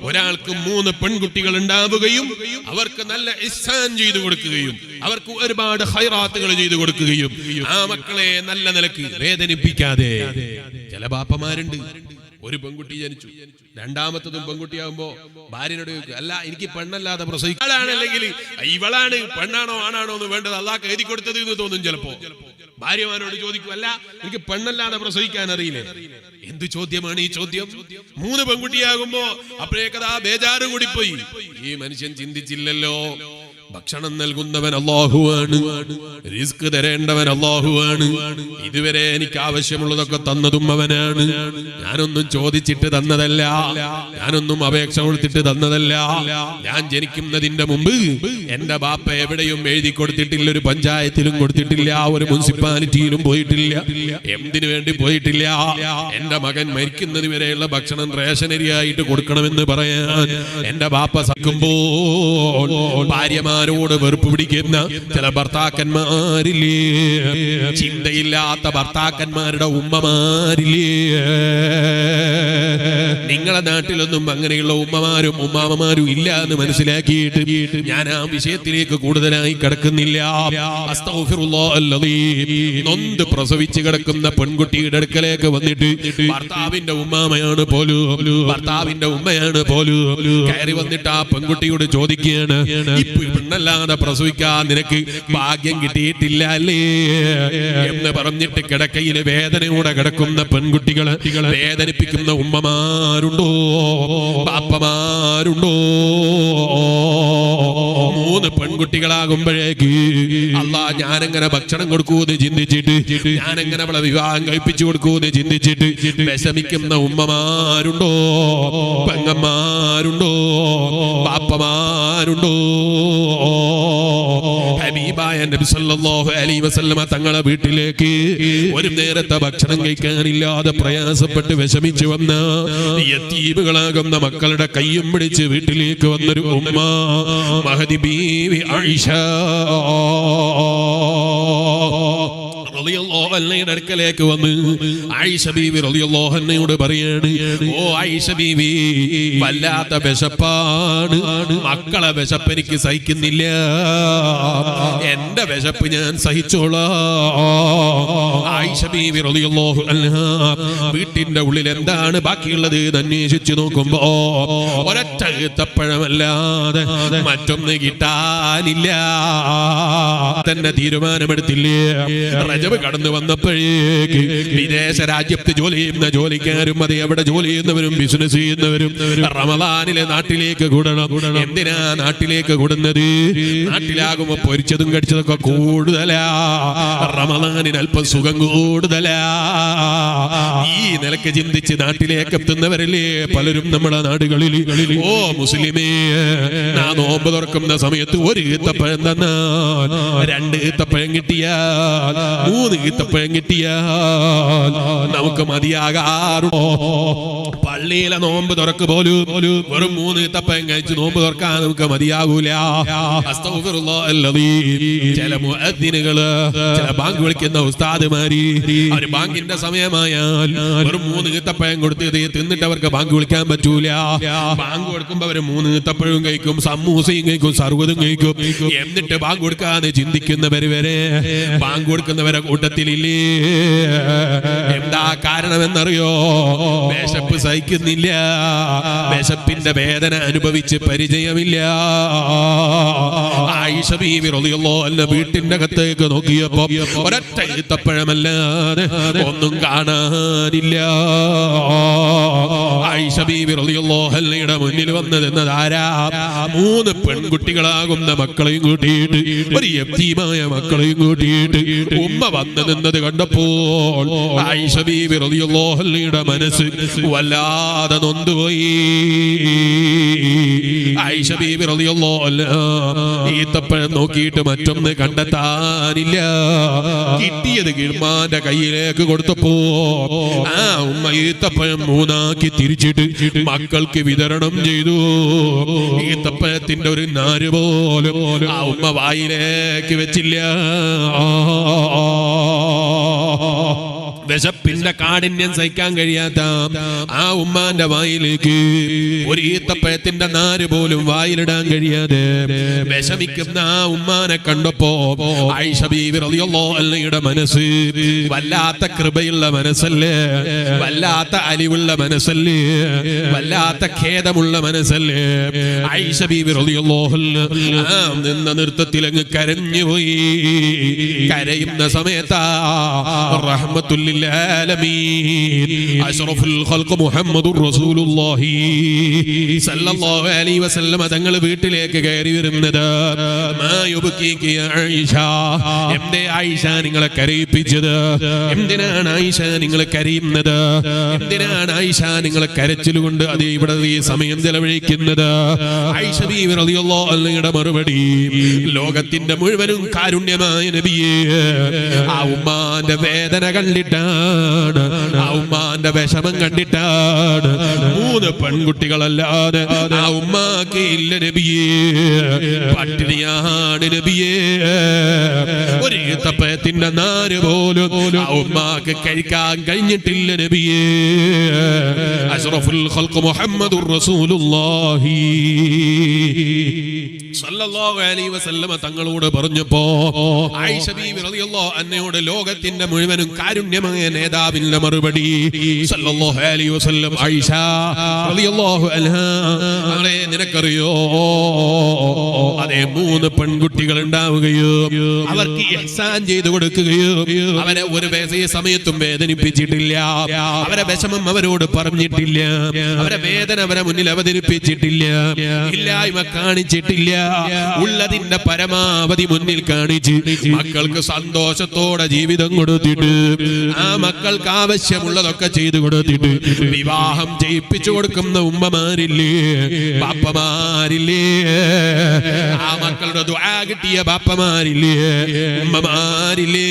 ഒരാൾക്ക് 3 പെൺകുട്ടികൾ ഉണ്ടാവുകയും അവർക്ക് നല്ല ഇഹ്സാൻ ചെയ്തു കൊടുക്കുകയും അവർക്ക് ഒരുപാട് ഖൈറാത്തുകൾ ചെയ്തു കൊടുക്കുകയും ആ മക്കളെ നല്ല നിലക്ക് വേദനിപ്പിക്കാതെ. ചില ബാപ്പമാരുണ്ട്, ഒരു പെൺകുട്ടി ജനിച്ചു, രണ്ടാമത്തതും പെൺകുട്ടിയാകുമ്പോ ഭാര്യനോട് ചോദിക്കും, അല്ല എനിക്ക് പെണ്ണല്ലാതെ പ്രസവിക്കാണെങ്കിൽ ഇവളാണ് പെണ്ണാണോ ആണാണോ എന്ന് വേണ്ടത് അള്ളാഹ് എഴുതി കൊടുത്തത് എന്ന് തോന്നും. ചിലപ്പോ ഭാര്യമാരോട് ചോദിക്കും, അല്ല എനിക്ക് പെണ്ണല്ലാതെ പ്രസവിക്കാൻ അറിയില്ലേ? എന്ത് ചോദ്യമാണ് ഈ ചോദ്യം? 3 പെൺകുട്ടിയാകുമ്പോ അപ്പോഴേക്കതാ ബേജാറ് കൂടിപ്പോയി. ഈ മനുഷ്യൻ ചിന്തിച്ചില്ലല്ലോ, ഭക്ഷണം നൽകുന്നവൻ അല്ലാഹുവാണ്, റിസ്ക് തരേണ്ടവൻ അല്ലാഹുവാണ്. ഇതുവരെ എനിക്ക് ആവശ്യമുള്ളതൊക്കെ തന്നതും അവനാണ്. ഞാനൊന്നും ചോദിച്ചിട്ട് തന്നതല്ല, ഞാനൊന്നും അപേക്ഷ കൊടുത്തിട്ട് തന്നതല്ല. ഞാൻ ജനിക്കുന്നതിന്റെ മുമ്പ് എന്റെ ബാപ്പ എവിടെയും എഴുതി കൊടുത്തിട്ടില്ല, ഒരു പഞ്ചായത്തിലും കൊടുത്തിട്ടില്ല, ഒരു മുനിസിപ്പാലിറ്റിയിലും പോയിട്ടില്ല, എന്തിനു വേണ്ടി പോയിട്ടില്ല. എന്റെ മകൻ മരിക്കുന്നത് വരെയുള്ള ഭക്ഷണം റേഷനരിയായിട്ട് കൊടുക്കണമെന്ന് പറയാൻ എന്റെ ബാപ്പ സഹിക്കുമ്പോൾ ഭാര്യമാർ ോട് വെറുപ്പ് പിടിക്കുന്ന ചില ഭർത്താക്കന്മാരില്ലേ, ചിന്തയില്ലാത്ത ഭർത്താക്കന്മാരുടെ ഉമ്മമാരില്ലേ? നിങ്ങളെ നാട്ടിലൊന്നും അങ്ങനെയുള്ള ഉമ്മമാരും ഉമ്മാമമാരും ഇല്ല എന്ന് മനസ്സിലാക്കിയിട്ട് ഞാൻ ആ വിഷയത്തിലേക്ക് കൂടുതലായി കടക്കുന്നില്ല. നൊന്ത് പ്രസവിച്ച് കിടക്കുന്ന പെൺകുട്ടിയുടെ അടുക്കലേക്ക് വന്നിട്ട് ഭർത്താവിന്റെ ഉമ്മാമയാണ് പോലും, ഭർത്താവിന്റെ ഉമ്മയാണ് പോലും കയറി വന്നിട്ട് ആ പെൺകുട്ടിയോട് ചോദിക്കുകയാണ്, പെണ്ണല്ലാതെ പ്രസവിക്കാൻ നിനക്ക് ഭാഗ്യം കിട്ടിയിട്ടില്ല അല്ലേ എന്ന് പറഞ്ഞിട്ട് കിടക്കയില് വേദനയോടെ കിടക്കുന്ന പെൺകുട്ടികളെ വേദനിപ്പിക്കുന്ന ഉമ്മമാരുണ്ടോ, ബാപ്പമാരുണ്ടോ? 3 പെൺകുട്ടികളാകുമ്പോഴേക്ക് അല്ലാഹ് ഞാനെങ്ങനെ ഭക്ഷണം കൊടുക്കൂന്ന് ചിന്തിച്ചിട്ട്, ഞാനെങ്ങനെ അവളെ വിവാഹം കഴിപ്പിച്ചു കൊടുക്കൂന്ന് ചിന്തിച്ചിട്ട് വിഷമിക്കുന്ന ഉമ്മമാരുണ്ടോ, പെങ്ങന്മാരുണ്ടോ, ബാപ്പമാരുണ്ടോ? ഹബീബായ നബി സല്ലല്ലാഹു അലൈഹി വസല്ലം തങ്ങളെ വീട്ടിലേക്ക് ഒരു നേരത്തെ ഭക്ഷണം കഴിക്കാനില്ലാതെ പ്രയാസപ്പെട്ട് വിഷമിച്ചു വന്ന യതീമുകളാകുന്ന മക്കളുടെ കയ്യും പിടിച്ച് വീട്ടിലേക്ക് വന്നൊരു ഉമ്മ മഹദി ബീവി ആയിഷ റളിയല്ലാഹു റളിയല്ലാഹു അൻഹയുടെ അടുക്കലേക്ക് വന്ന് ആയിഷ ബീവി റളിയല്ലാഹു അൻഹയോട് പറയാണ്, ഓ ആയിഷ ബീവി, വല്ലാത്ത വിശപ്പാണ്, മക്കളെ വിശപ്പ് എനിക്ക് സഹിക്കുന്നില്ല, എന്റെ വിശപ്പ് ഞാൻ സഹിച്ചോളാം. ആയിഷ ബീവി റളിയല്ലാഹു അൻഹ വീട്ടിന്റെ ഉള്ളിൽ എന്താണ് ബാക്കിയുള്ളത് എന്ന് അന്വേഷിച്ചു നോക്കുമ്പോ ഒരൊറ്റ ഈത്തപ്പഴമല്ലാതെ മറ്റൊന്ന് കിട്ടാനില്ല. തന്നെ തീരുമാനമെടുത്തില്ലേ. റജബ് കടന്നു വന്നപ്പോഴേക്ക് വിദേശ രാജ്യത്ത് ജോലി ചെയ്യുന്ന ജോലിക്കാരും അത് എവിടെ ജോലി ചെയ്യുന്നവരും ബിസിനസ് ചെയ്യുന്നവരും റമദാനിലെ നാട്ടിലേക്ക് കൂടണം. എന്തിനാ നാട്ടിലേക്ക് കൂടുന്നത്? നാട്ടിലാകുമ്പോ പൊരിച്ചതും കടിച്ചതൊക്കെ കൂടുതലാ, റമദാനിന് അല്പം സുഖം കൂടുതലാ. ഈ നിലക്ക് ചിന്തിച്ച് നാട്ടിലേക്ക് എത്തുന്നവരല്ലേ പലരും നമ്മുടെ നാടുകളിൽ. ഓ മുസ്ലിമേ, ഞാൻ നോമ്പ് തുറക്കുന്ന സമയത്ത് ഒരു ഈത്തപ്പഴം തന്നാൽ, രണ്ട് ഈത്തപ്പഴം കിട്ടിയാൽ, മൂന്ന് ഈത്തപ്പഴം കിട്ടിയാൽ നമുക്ക് മതിയാകാറുണ്ടോ? പള്ളിയിലെ നോമ്പ് തുറക്ക് പോലും വെറും മൂന്ന് ഈത്തപ്പഴം കഴിച്ച് നോമ്പ് തുറക്കാൻ നമുക്ക് മതിയാകൂല. ചില മുഅദ്ദിനുകള്, ചില ബാങ്ക് വിളിക്കുന്ന ഉസ്താദുമാരി, അവര് ബാങ്കിന്റെ സമയമായാൽ വെറും മൂന്ന് ഈത്തപ്പഴം കൊടുത്ത് തിന്നിട്ട് അവർക്ക് ബാങ്ക് വിളിക്കാൻ പറ്റൂല. ബാങ്ക് കൊടുക്കുമ്പോ അവര് മൂന്ന് ഈത്തപ്പഴവും കഴിക്കും, സമൂസയും കഴിക്കും, സർവ്വതും കഴിക്കും. എന്നിട്ട് ബാങ്ക് കൊടുക്കാന്ന് ചിന്തിക്കുന്നവര് വരെ ബാങ്ക് കൊടുക്കുന്നവരെ കൂട്ടത്തിലില്ലേ. എന്താ കാരണമെന്നറിയോ? വിശപ്പ് സഹിക്കുന്നില്ല, വിശപ്പിന്റെ വേദന അനുഭവിച്ച് പരിചയമില്ല. ആയിഷ ബീവി റളിയല്ലാഹു അൻഹ വീട്ടിന്റെ അകത്തേക്ക് നോക്കിയപ്പോ ഒരൊറ്റ ഈത്തപ്പഴമല്ലാതെ ഒന്നും കാണാനില്ല. ആയിഷ ബീവി റളിയല്ലാഹു അൻഹയുടെ മുന്നിൽ വന്നതെന്നത് ആരാ? മൂന്ന് പെൺകുട്ടികളാകുന്ന മക്കളെയും കൂട്ടിയിട്ട്, ഒരു യതീമായ മക്കളെയും കൂട്ടിയിട്ട് ഉമ്മ വന്നു നിന്നത് കണ്ടപ്പോൾ ആയിഷ ബീവി റളിയല്ലാഹു അൻഹയുടെ മനസ്സ് വല്ലാതെ നൊന്തുപോയി. ആയിഷ ബീവി റളിയല്ലാഹു അൻഹ ഈത്തപ്പഴം നോക്കിയിട്ട് മറ്റൊന്ന് കണ്ടെത്താനില്ല. കിട്ടിയത് ഉമ്മാന്റെ കയ്യിലേക്ക് കൊടുത്തപ്പോ ആ ഉമ്മ ഈത്തപ്പഴം മൂന്നാക്കി തിരിച്ചിട്ട് മക്കൾക്ക് വിതരണം ചെയ്തു. ഈത്തപ്പഴത്തിന്റെ ഒരു നാര് പോലും ആ ഉമ്മ വായിലേക്ക് വെച്ചില്ല. വിശപ്പിന്റെ കാഠിന്യം സഹിക്കാൻ കഴിയാത്ത ആ ഉമ്മാന്റെ വായിലേക്ക് ഒരു ഈത്തപ്പഴത്തിന്റെ നാര് പോലും വായിലിടാൻ കഴിയാതെ വിഷമിക്കുന്ന ആ ഉമ്മാനെ കണ്ടപ്പോ ആയിഷ ബീവി റളിയല്ലാഹു അൻഹയുടെ മനസ്സ് വല്ലാത്ത കൃപയുള്ള മനസ്സല്ലേ, വല്ലാത്ത അലിവുള്ള മനസ്സല്ലേ, വല്ലാത്ത ഖേദമുള്ള മനസ്സല്ലേ. ആയിഷ ബീവി റളിയല്ലാഹു അൻഹ നിന്ന നൃത്തത്തിൽ അങ്ങ് കരഞ്ഞുപോയി. കരയുന്ന സമയത്താ റഹ്മത്തുൽ ലിൽ ആലമീൻ അഷ്റഫുൽ ഖൽഖ് മുഹമ്മദുർ റസൂലുള്ളാഹി സല്ലല്ലാഹു അലൈഹി വസല്ലം തങ്ങൾ വീട്ടിലേക്ക് കയറി വരുന്നത്. മാ യുബ്കീകി യാ ആയിഷ, എന്തേ ആയിഷ നിങ്ങളെ കരയിപ്പിച്ചത്? എന്തിനാണ് ആയിഷ നിങ്ങൾ കരയുന്നത്? എന്തിനാണ് ആയിഷ നിങ്ങൾ കരച്ചിലുകൊണ്ട് അത് ഇവിടെ ഈ സമയം ചെലവഴിക്കുന്നത്? ആയിഷ ബീവി റളിയല്ലാഹു അൻഹയുടെ മറുപടി, ലോകത്തിന്റെ മുഴുവനും കാരുണ്യമായ നബിയേ, ആ ഉമ്മാന്റെ വേദന കണ്ടിട്ടാണ്, ആ ഉമ്മാന്റെ വിഷമം കണ്ടിട്ടാണ്. മൂന്ന് പെൺകുട്ടികളല്ലാതെ ആ ഉമ്മാക്ക് ഇല്ല നബിയേ, പട്ടിണിയാണ് നബിയേ. ഒരു ഈത്തപ്പഴത്തിന്റെ നാര് പോലും ആ ഉമ്മാക്ക് കഴിക്കാൻ കഴിഞ്ഞിട്ടില്ല നബിയേ. അഷ്റഫുൽ ഖൽഖ് മുഹമ്മദുർ റസൂലുള്ളാഹി സല്ലല്ലാഹു അലൈഹി വസല്ലം തങ്ങളോട് പറഞ്ഞപ്പോ ആയിഷ ബീവി റളിയല്ലാഹു അൻഹയോട് ലോകത്തിന്റെ മുഴുവനും കാരുണ്യമായ നേതാവിന്റെ മറുപടി സല്ലല്ലാഹു അലൈഹി വസല്ലം, ആയിഷ റളിയല്ലാഹു അൻഹ, അവളെ നിനക്കറിയോ, അതേ മൂന്ന് പെൺകുട്ടികൾ ഉണ്ടാവുകയോ അവർക്ക് ഇഹ്സാൻ ചെയ്തു കൊടുക്കുകയോ അവരെ ഒരു സമയത്തും വേദനിപ്പിച്ചിട്ടില്ല, അവരെ വിഷമം അവരോട് പറഞ്ഞിട്ടില്ല, അവരെ വേദന അവരെ മുന്നിൽ അവതരിപ്പിച്ചിട്ടില്ല, ഇല്ലായ്മ കാണിച്ചിട്ടില്ല. ഉള്ളതിന്റെ പരമാവധി മുന്നിൽ കാണിച്ച് മക്കൾക്ക് സന്തോഷത്തോടെ ജീവിതം കൊടുത്തിട്ട്, ആ മക്കൾക്ക് ആവശ്യമുള്ളതൊക്കെ ചെയ്തു കൊടുത്തിട്ട് വിവാഹം ചെയ്യിപ്പിച്ചു കൊടുക്കുന്ന ഉമ്മമാരില്ലേ, ബാപ്പമാരില്ലേ, ആ മക്കളുടെ ദുആ കിട്ടിയ ബാപ്പമാരില്ലേ, ഉമ്മമാരില്ലേ,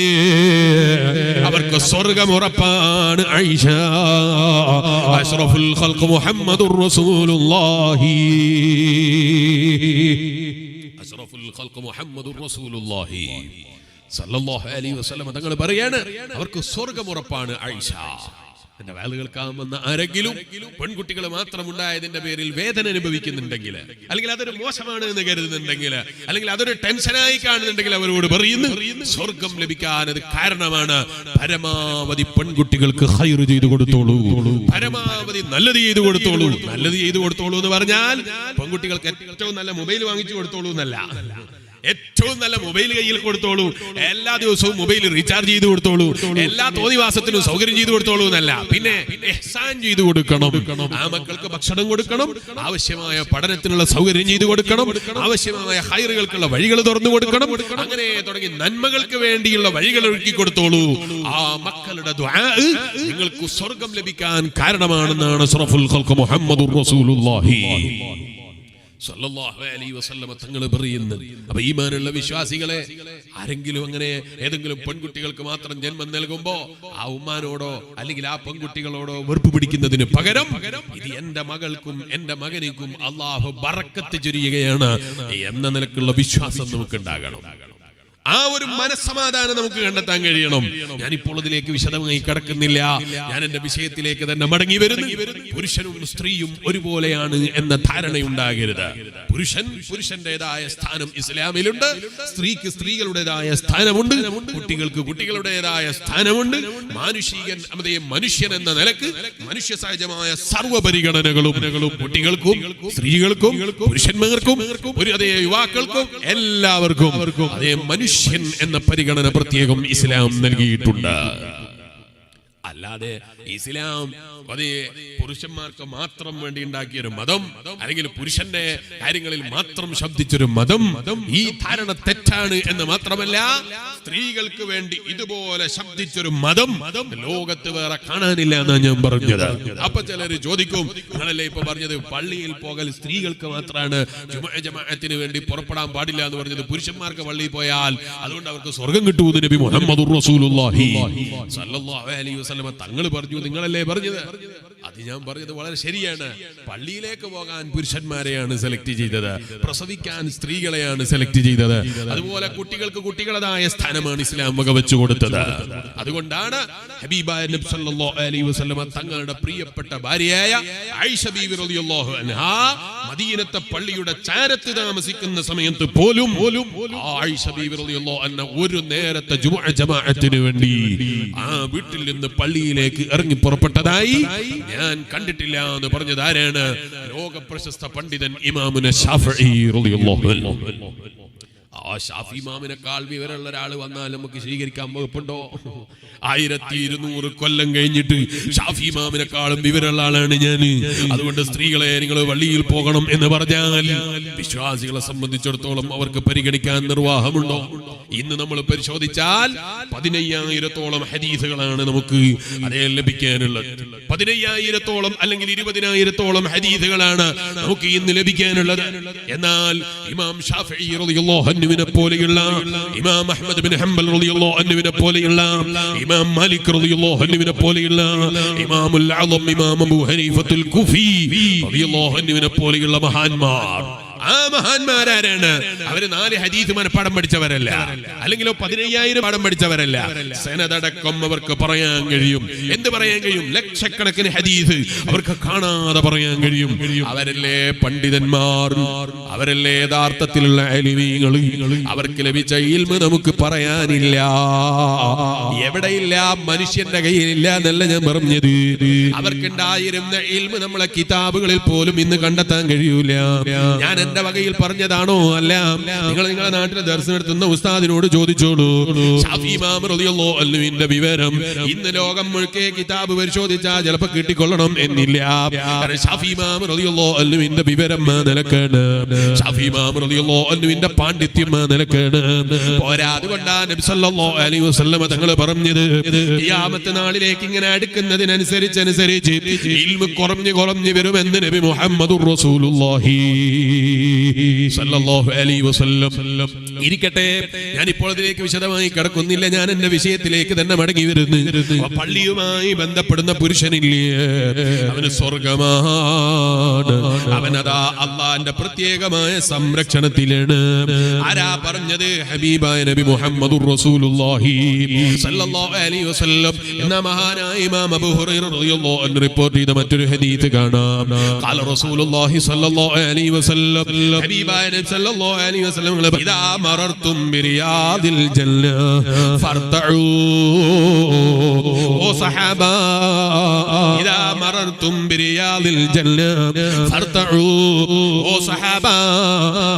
അവർക്ക് സ്വർഗ്ഗം ഉറപ്പാണ്. ആയിഷ അഷ്റഫുൽ ഖൽഖ് മുഹമ്മദുർ റസൂലുള്ളാഹി, അഷ്റഫുൽ ഖൽഖ് മുഹമ്മദുർ റസൂലുള്ളാഹി സല്ലല്ലാഹു അലൈഹി വസല്ലം തങ്ങൾ പറയാണ് അവർക്ക് സ്വർഗ്ഗം ഉറപ്പാണ്. ആയിഷ എന്റെ വാല് കേൾക്കാമെന്ന ആരെങ്കിലും പെൺകുട്ടികൾ മാത്രം ഉണ്ടായതിന്റെ പേരിൽ വേദന അനുഭവിക്കുന്നുണ്ടെങ്കിൽ, അല്ലെങ്കിൽ അതൊരു മോശമാണ് എന്ന് കരുതുന്നുണ്ടെങ്കിൽ, അല്ലെങ്കിൽ അതൊരു ടെൻഷനായി കാണുന്നുണ്ടെങ്കിൽ അവരോട് പറയുന്നു സ്വർഗം ലഭിക്കാൻ അത് കാരണമാണ്. പരമാവധി പെൺകുട്ടികൾക്ക് ഖൈർ ചെയ്തു കൊടുത്തോളൂ, പരമാവധി നല്ലത് ചെയ്തു കൊടുത്തോളൂ. നല്ലത് ചെയ്തു കൊടുത്തോളൂ എന്ന് പറഞ്ഞാൽ പെൺകുട്ടികൾക്ക് ഏറ്റവും നല്ല മൊബൈൽ വാങ്ങിച്ചു കൊടുത്തോളൂ എന്നല്ല, ഏറ്റവും നല്ല മൊബൈൽ കയ്യിൽ കൊടുത്തോളൂ, എല്ലാ ദിവസവും മൊബൈൽ റീചാർജ് ചെയ്ത് കൊടുത്തോളൂ, എല്ലാ തോന്നിവാസത്തിനും സൗകര്യം ചെയ്തു കൊടുത്തോളൂ എന്നല്ല, പിന്നെ ഇഹ്സാൻ ചെയ്തു കൊടുക്കണം. ആ മക്കൾക്ക് ഭക്ഷണം കൊടുക്കണം, ആവശ്യമായ പഠനത്തിനുള്ള സൗകര്യം ചെയ്തു കൊടുക്കണം, ആവശ്യമായ ഹൈറുകൾക്കുള്ള വഴികൾ തുറന്നു കൊടുക്കണം. അങ്ങനെ തുടങ്ങി നന്മകൾക്ക് വേണ്ടിയുള്ള വഴികൾ ഒരുക്കി കൊടുത്തോളൂ. ആ മക്കളുടെ ദുആ നിങ്ങൾക്ക് സ്വർഗം ലഭിക്കാൻ കാരണമാണെന്നാണ് അഷ്റഫുൽ ഖൽഖ് മുഹമ്മദുർ റസൂലുള്ളാഹി സല്ലല്ലാഹു അലൈഹി വസല്ലം തങ്ങൾ പറയുന്നത്. അപ്പൊ ഈമാനുള്ള വിശ്വാസികളെ, ആരെങ്കിലും അങ്ങനെ ഏതെങ്കിലും പെൺകുട്ടികൾക്ക് മാത്രം ജന്മം നൽകുമ്പോ ആ ഉമ്മാനോടോ അല്ലെങ്കിൽ ആ പെൺകുട്ടികളോടോ വെറുപ്പ് പിടിക്കുന്നതിന് പകരം ഇത് എന്റെ മകൾക്കും എന്റെ മകനിക്കും അള്ളാഹു ബറക്കത്ത് ചൊരിയുകയാണ് എന്ന നിലക്കുള്ള വിശ്വാസം നമുക്ക് ഉണ്ടാകണം. ആ ഒരു മനസ്സമാധാനം നമുക്ക് കണ്ടെത്താൻ കഴിയണം. ഞാനിപ്പോൾ അതിലേക്ക് വിശദമായി കടക്കുന്നില്ല, ഞാൻ എന്റെ വിഷയത്തിലേക്ക് തന്നെ മടങ്ങി വരുന്നു. പുരുഷനും സ്ത്രീയും ഒരുപോലെയാണ് എന്ന ധാരണയുണ്ടാകരുത്. പുരുഷന്റേതായ സ്ഥാനം ഇസ്ലാമിലുണ്ട്, സ്ത്രീക്ക് സ്ത്രീകളുടേതായ സ്ഥാനമുണ്ട്, കുട്ടികൾക്ക് കുട്ടികളുടേതായ സ്ഥാനമുണ്ട്. മനുഷ്യൻ എന്ന നിലക്ക് മനുഷ്യ സഹജമായ സർവ്വ പരിഗണനകളും കുട്ടികൾക്കും സ്ത്രീകൾക്കും പുരുഷന്മാർക്കും അതേ യുവാക്കൾക്കും എല്ലാവർക്കും അതേ മനുഷ്യൻ എന്ന പരിഗണന പ്രത്യേകം ഇസ്ലാം നൽകിയിട്ടുണ്ട്. അല്ലാതെ ഇസ്ലാം അതേ പുരുഷന്മാർക്ക് മാത്രം വേണ്ടി ഉണ്ടാക്കിയൊരു മതം, അല്ലെങ്കിൽ പുരുഷന്റെ കാര്യങ്ങളിൽ മാത്രം ശബ്ദിച്ചൊരു മതം, ഈ ധാരണ തെറ്റാണ് എന്ന് മാത്രമല്ല, സ്ത്രീകൾക്ക് വേണ്ടി ഇതുപോലെ ശബ്ദിച്ചൊരു മതം ലോകത്ത് വേറെ കാണാനില്ല എന്നാണ് ഞാൻ പറഞ്ഞത്. അപ്പൊ ചിലര് ചോദിക്കും, നിങ്ങളല്ലേ ഇപ്പൊ പറഞ്ഞത് പള്ളിയിൽ പോകൽ സ്ത്രീകൾക്ക് മാത്രമാണ്, ജമാഅത്തിന് വേണ്ടി പുറപ്പെടാൻ പാടില്ല എന്ന് പറഞ്ഞത് പുരുഷന്മാർക്ക് പള്ളിയിൽ പോയാൽ അതുകൊണ്ട് അവർക്ക് സ്വർഗം കിട്ടുമെന്ന് നബി മുഹമ്മദുർ റസൂലുള്ളാഹി സ്വല്ലല്ലാഹു അലൈഹി വസല്ലം തങ്ങൾ പറഞ്ഞു. നിങ്ങളല്ലേ പറഞ്ഞത്? അത് ഞാൻ പറഞ്ഞത് വളരെ ശരിയാണ്. പള്ളിയിലേക്ക് പോകാൻ പുരുഷന്മാരെയാണ് സെലക്ട് ചെയ്തത്, പ്രസവിക്കാൻ സ്ത്രീകളെയാണ് സെലക്ട് ചെയ്തത്. അതുപോലെ കുട്ടികൾക്ക് കുട്ടികളതായ സ്ഥാനമാണ് ഇസ്ലാം വകവെച്ചു കൊടുത്തത്. അതുകൊണ്ടാണ് ഹബീബായ നബി സല്ലല്ലാഹു അലൈഹി വസല്ലം തങ്ങളുടെ പ്രിയപ്പെട്ട ഭാര്യയായ ആയിഷ ബീവി റളിയല്ലാഹു അൻഹാ മദീനത്തെ പള്ളിയുടെ ചാരത്ത് താമസിക്കുന്ന സമയത്ത് പോലും ആയിഷ ബീവി റളിയല്ലാഹു അൻഹ ഒരു നേരത്തെ ജുമുഅ ജമാഅത്തിന് വേണ്ടി ആ വീട്ടിൽ നിന്ന് പള്ളിയിലേക്ക് ഇറങ്ങി പുറപ്പെട്ടതായി ഞാൻ കണ്ടിട്ടില്ല എന്ന് പറഞ്ഞത് ആരാണ്? ലോക പ്രശസ്ത പണ്ഡിതൻ ഇമാമുന ശാഫിഈ റളിയല്ലാഹു അൻഹു. ആ ഷാഫി ഇമാമിനെക്കാൾ വിവരമുള്ള ഒരാൾ വന്നാൽ നമുക്ക് സ്വീകരിക്കാൻ വകുപ്പുണ്ടോ? 1200 കൊല്ലം കഴിഞ്ഞിട്ട് ഷാഫി ഇമാമിനെക്കാളും വിവരമുള്ള ആളാണ് ഞാൻ, അതുകൊണ്ട് സ്ത്രീകളെ നിങ്ങൾ പള്ളിയിൽ പോകണം എന്ന് പറഞ്ഞാൽ വിശ്വാസികളെ സംബന്ധിച്ചിടത്തോളം അവർക്ക് പരിഗണിക്കാൻ നിർവാഹമുണ്ടോ? ഇന്ന് നമ്മൾ പരിശോധിച്ചാൽ 15,000-ഓളം ഹദീസുകളാണ് നമുക്ക് അതേ ലഭിക്കാനുള്ളത്. 15,000-ഓളം അല്ലെങ്കിൽ 20,000-ഓളം ഹദീസുകളാണ് നമുക്ക് ഇന്ന് ലഭിക്കാനുള്ളത്. എന്നാൽ ഇമാം ഷാഫിഈ റളിയല്ലാഹു അൻഹുവിനെ പോലെയുള്ള, ഇമാം അഹ്മദ് ബിൻ ഹംബൽ റളിയല്ലാഹു അൻഹുവിനെ പോലെയുള്ള, ഇമാം മാലിക് റളിയല്ലാഹു അൻഹുവിനെ പോലെയുള്ള, ഇമാമുൽ അഅ്ലം ഇമാം അബൂ ഹനീഫത്തുൽ കുഫി റളിയല്ലാഹു അൻഹുവിനെ പോലെയുള്ള മഹാന്മാർ, ആ മഹാന്മാരാരാണ്? അവര് 4 ഹദീസ് മനപ്പാഠം പഠിച്ചവരല്ല, അല്ലെങ്കിലോ 15,000 പാഠം പഠിച്ചവരല്ല. സനദടക്കം അവർക്ക് പറയാൻ കഴിയും. എന്ത് പറയാൻ കഴിയും? ലക്ഷക്കണക്കിന് ഹദീസ് അവർക്ക് കാണാതെ പറയാൻ കഴിയും. അവരല്ലേ പണ്ഡിതന്മാർ, അവരല്ലേ യഥാർത്ഥത്തിലുള്ള അലിമീങ്ങൾ. അവർക്ക് ലഭിച്ച ഇൽമ് നമുക്ക് പറയാനില്ല, എവിടെയില്ല, മനുഷ്യന്റെ കയ്യിലില്ല എന്നല്ല ഞാൻ പറഞ്ഞത്. അവർക്കുണ്ടായിരുന്ന ഇൽമ് നമ്മളെ കിതാബുകളിൽ പോലും ഇന്ന് കണ്ടെത്താൻ കഴിയൂല. ഞാൻ എന്റെ വകയിൽ പറഞ്ഞതാണോ? അല്ല. നിങ്ങൾ നിങ്ങളുടെ നാട്ടിലെ ദർശനം നടത്തുന്ന ഉസ്താദിനോട് ചോദിച്ചോളൂ. ഷാഫി ഇമാം റളിയല്ലാഹു അൻഹുവിന്റെ വിവരം ഇന്ന് ലോകം മുഴുക്കെ കിതാബ് പരിശോധിച്ചാൽ ചിലപ്പോൾ കിട്ടിക്കൊള്ളണം എന്നില്ല. കാരണം ഷാഫി ഇമാം റളിയല്ലാഹു അൻഹുവിന്റെ വിവരം നിലക്കാണ്, ഷാഫി ഇമാം റളിയല്ലാഹു അൻഹുവിന്റെ പാണ്ഡിത്യം നിലക്കാണ്. പോരാ, അതുകൊണ്ടാണ് നബി സല്ലല്ലാഹു അലൈഹി വസല്ലം തങ്ങൾ പറഞ്ഞത്, ഖിയാമത്ത് നാളിലേക്ക് ഇങ്ങനെ അടുക്കുന്നതിനനുസരിച്ച് ഇൽമ് കുറഞ്ഞു വരുമെന്ന് നബി മുഹമ്മദുർ റസൂലുള്ളാഹി സല്ലല്ലാഹു അലൈഹി വസല്ലം ഇരിക്കട്ടെ, ഞാനിപ്പോൾ അതിലേക്ക് വിശദമായി കിടക്കുന്നില്ല. ഞാൻ എന്റെ വിഷയത്തിലേക്ക് തന്നെ മടങ്ങി വരുന്നു. പള്ളിയുമായി ബന്ധപ്പെടുന്ന പുരുഷനില്ലേ, അവന് സ്വർഗമാണ്. അവനതാ അള്ളാന്റെ പ്രത്യേകമായ സംരക്ഷണത്തിലാണ്. ആരാ പറഞ്ഞത്? ഹബീബായ നബി മുഹമ്മദുർ റസൂലുള്ളാഹി സല്ലല്ലാഹു അലൈഹി വസല്ലം എന്ന മഹാനായ ഇമാം അബൂ ഹുറൈറ റളിയല്ലാഹു അൻഹു റിപ്പോർട്ട് ചെയ്ത മറ്റൊരു ഹദീസ് കാണാം. ഖാല റസൂലുള്ളാഹി സല്ലല്ലാഹു അലൈഹി വസല്ലം, ഹബീബായ നബി സല്ലല്ലാഹു അലൈഹി വസല്ലം ഇദാ മറർതും ബിറിയാദിൽ ജന്ന ഫർതഉ. ഓ സഹാബ, ഇദാ മറർതും ബിറിയാദിൽ ജന്ന ഫർതഉ. ഓ സഹാബ,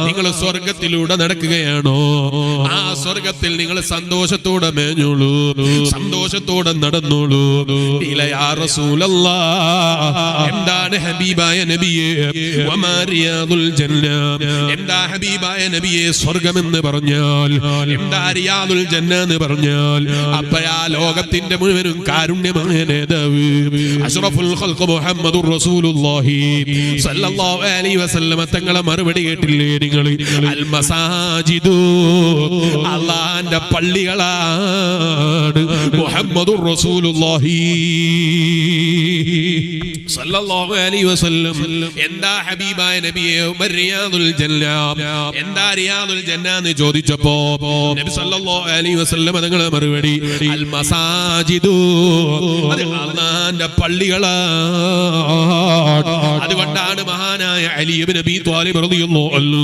നിങ്ങൾ സ്വർഗ്ഗത്തിലൂടെ നടക്കുകയാണോ? ആ സ്വർഗ്ഗത്തിൽ നിങ്ങൾ സന്തോഷത്തോടെ മേഞ്ഞോളൂ, സന്തോഷത്തോടെ നടന്നോളൂ. യാ റസൂലല്ലാഹ്, എന്താണ് ഹബീബായ നബിയേ വമാ റിയാദുൽ ജന്ന? എന്താ ഹബീബായ നബിയേ സ്വർഗ്ഗമെന്ന് പറഞ്ഞാൽ? എന്താ റിയാദുൽ ജന്ന എന്ന് പറഞ്ഞാൽ? അപ്പോഴാ ലോകത്തിന്റെ മുഴുവനും കാരുണ്യമായ നേതാവ് അഷ്റഫുൽ ഖൽഖ് മുഹമ്മദുർ റസൂലുള്ളാഹി സല്ലല്ലാഹു അലൈഹി വസല്ലം തങ്ങളെ മറുപടി കേട്ടില്ലേ നിങ്ങൾ? അൽ മസാജിദു, അല്ലാഹുവിന്റെ പള്ളികളാണ് മുഹമ്മദുർ റസൂലുള്ളാഹി സല്ലല്ലാഹു അലൈഹി വസല്ലം. എന്താ ഹബീബായ നബിയെ റിയാദുൽ ജന്ന, എന്താ റിയാദുൽ ജന്ന എന്ന് ചോദിച്ചപ്പോ നബി സല്ലല്ലാഹു അലൈഹി വസല്ലം തങ്ങളെ മറുപടി അൽ മസാജിദു, അത് അല്ലാഹുവിന്റെ പള്ളികളാണ്. അതുകൊണ്ടാണ് മഹാനായ അലി ഇബ്നു അബീ ത്വാലിബ് റളിയല്ലാഹു അൻഹു,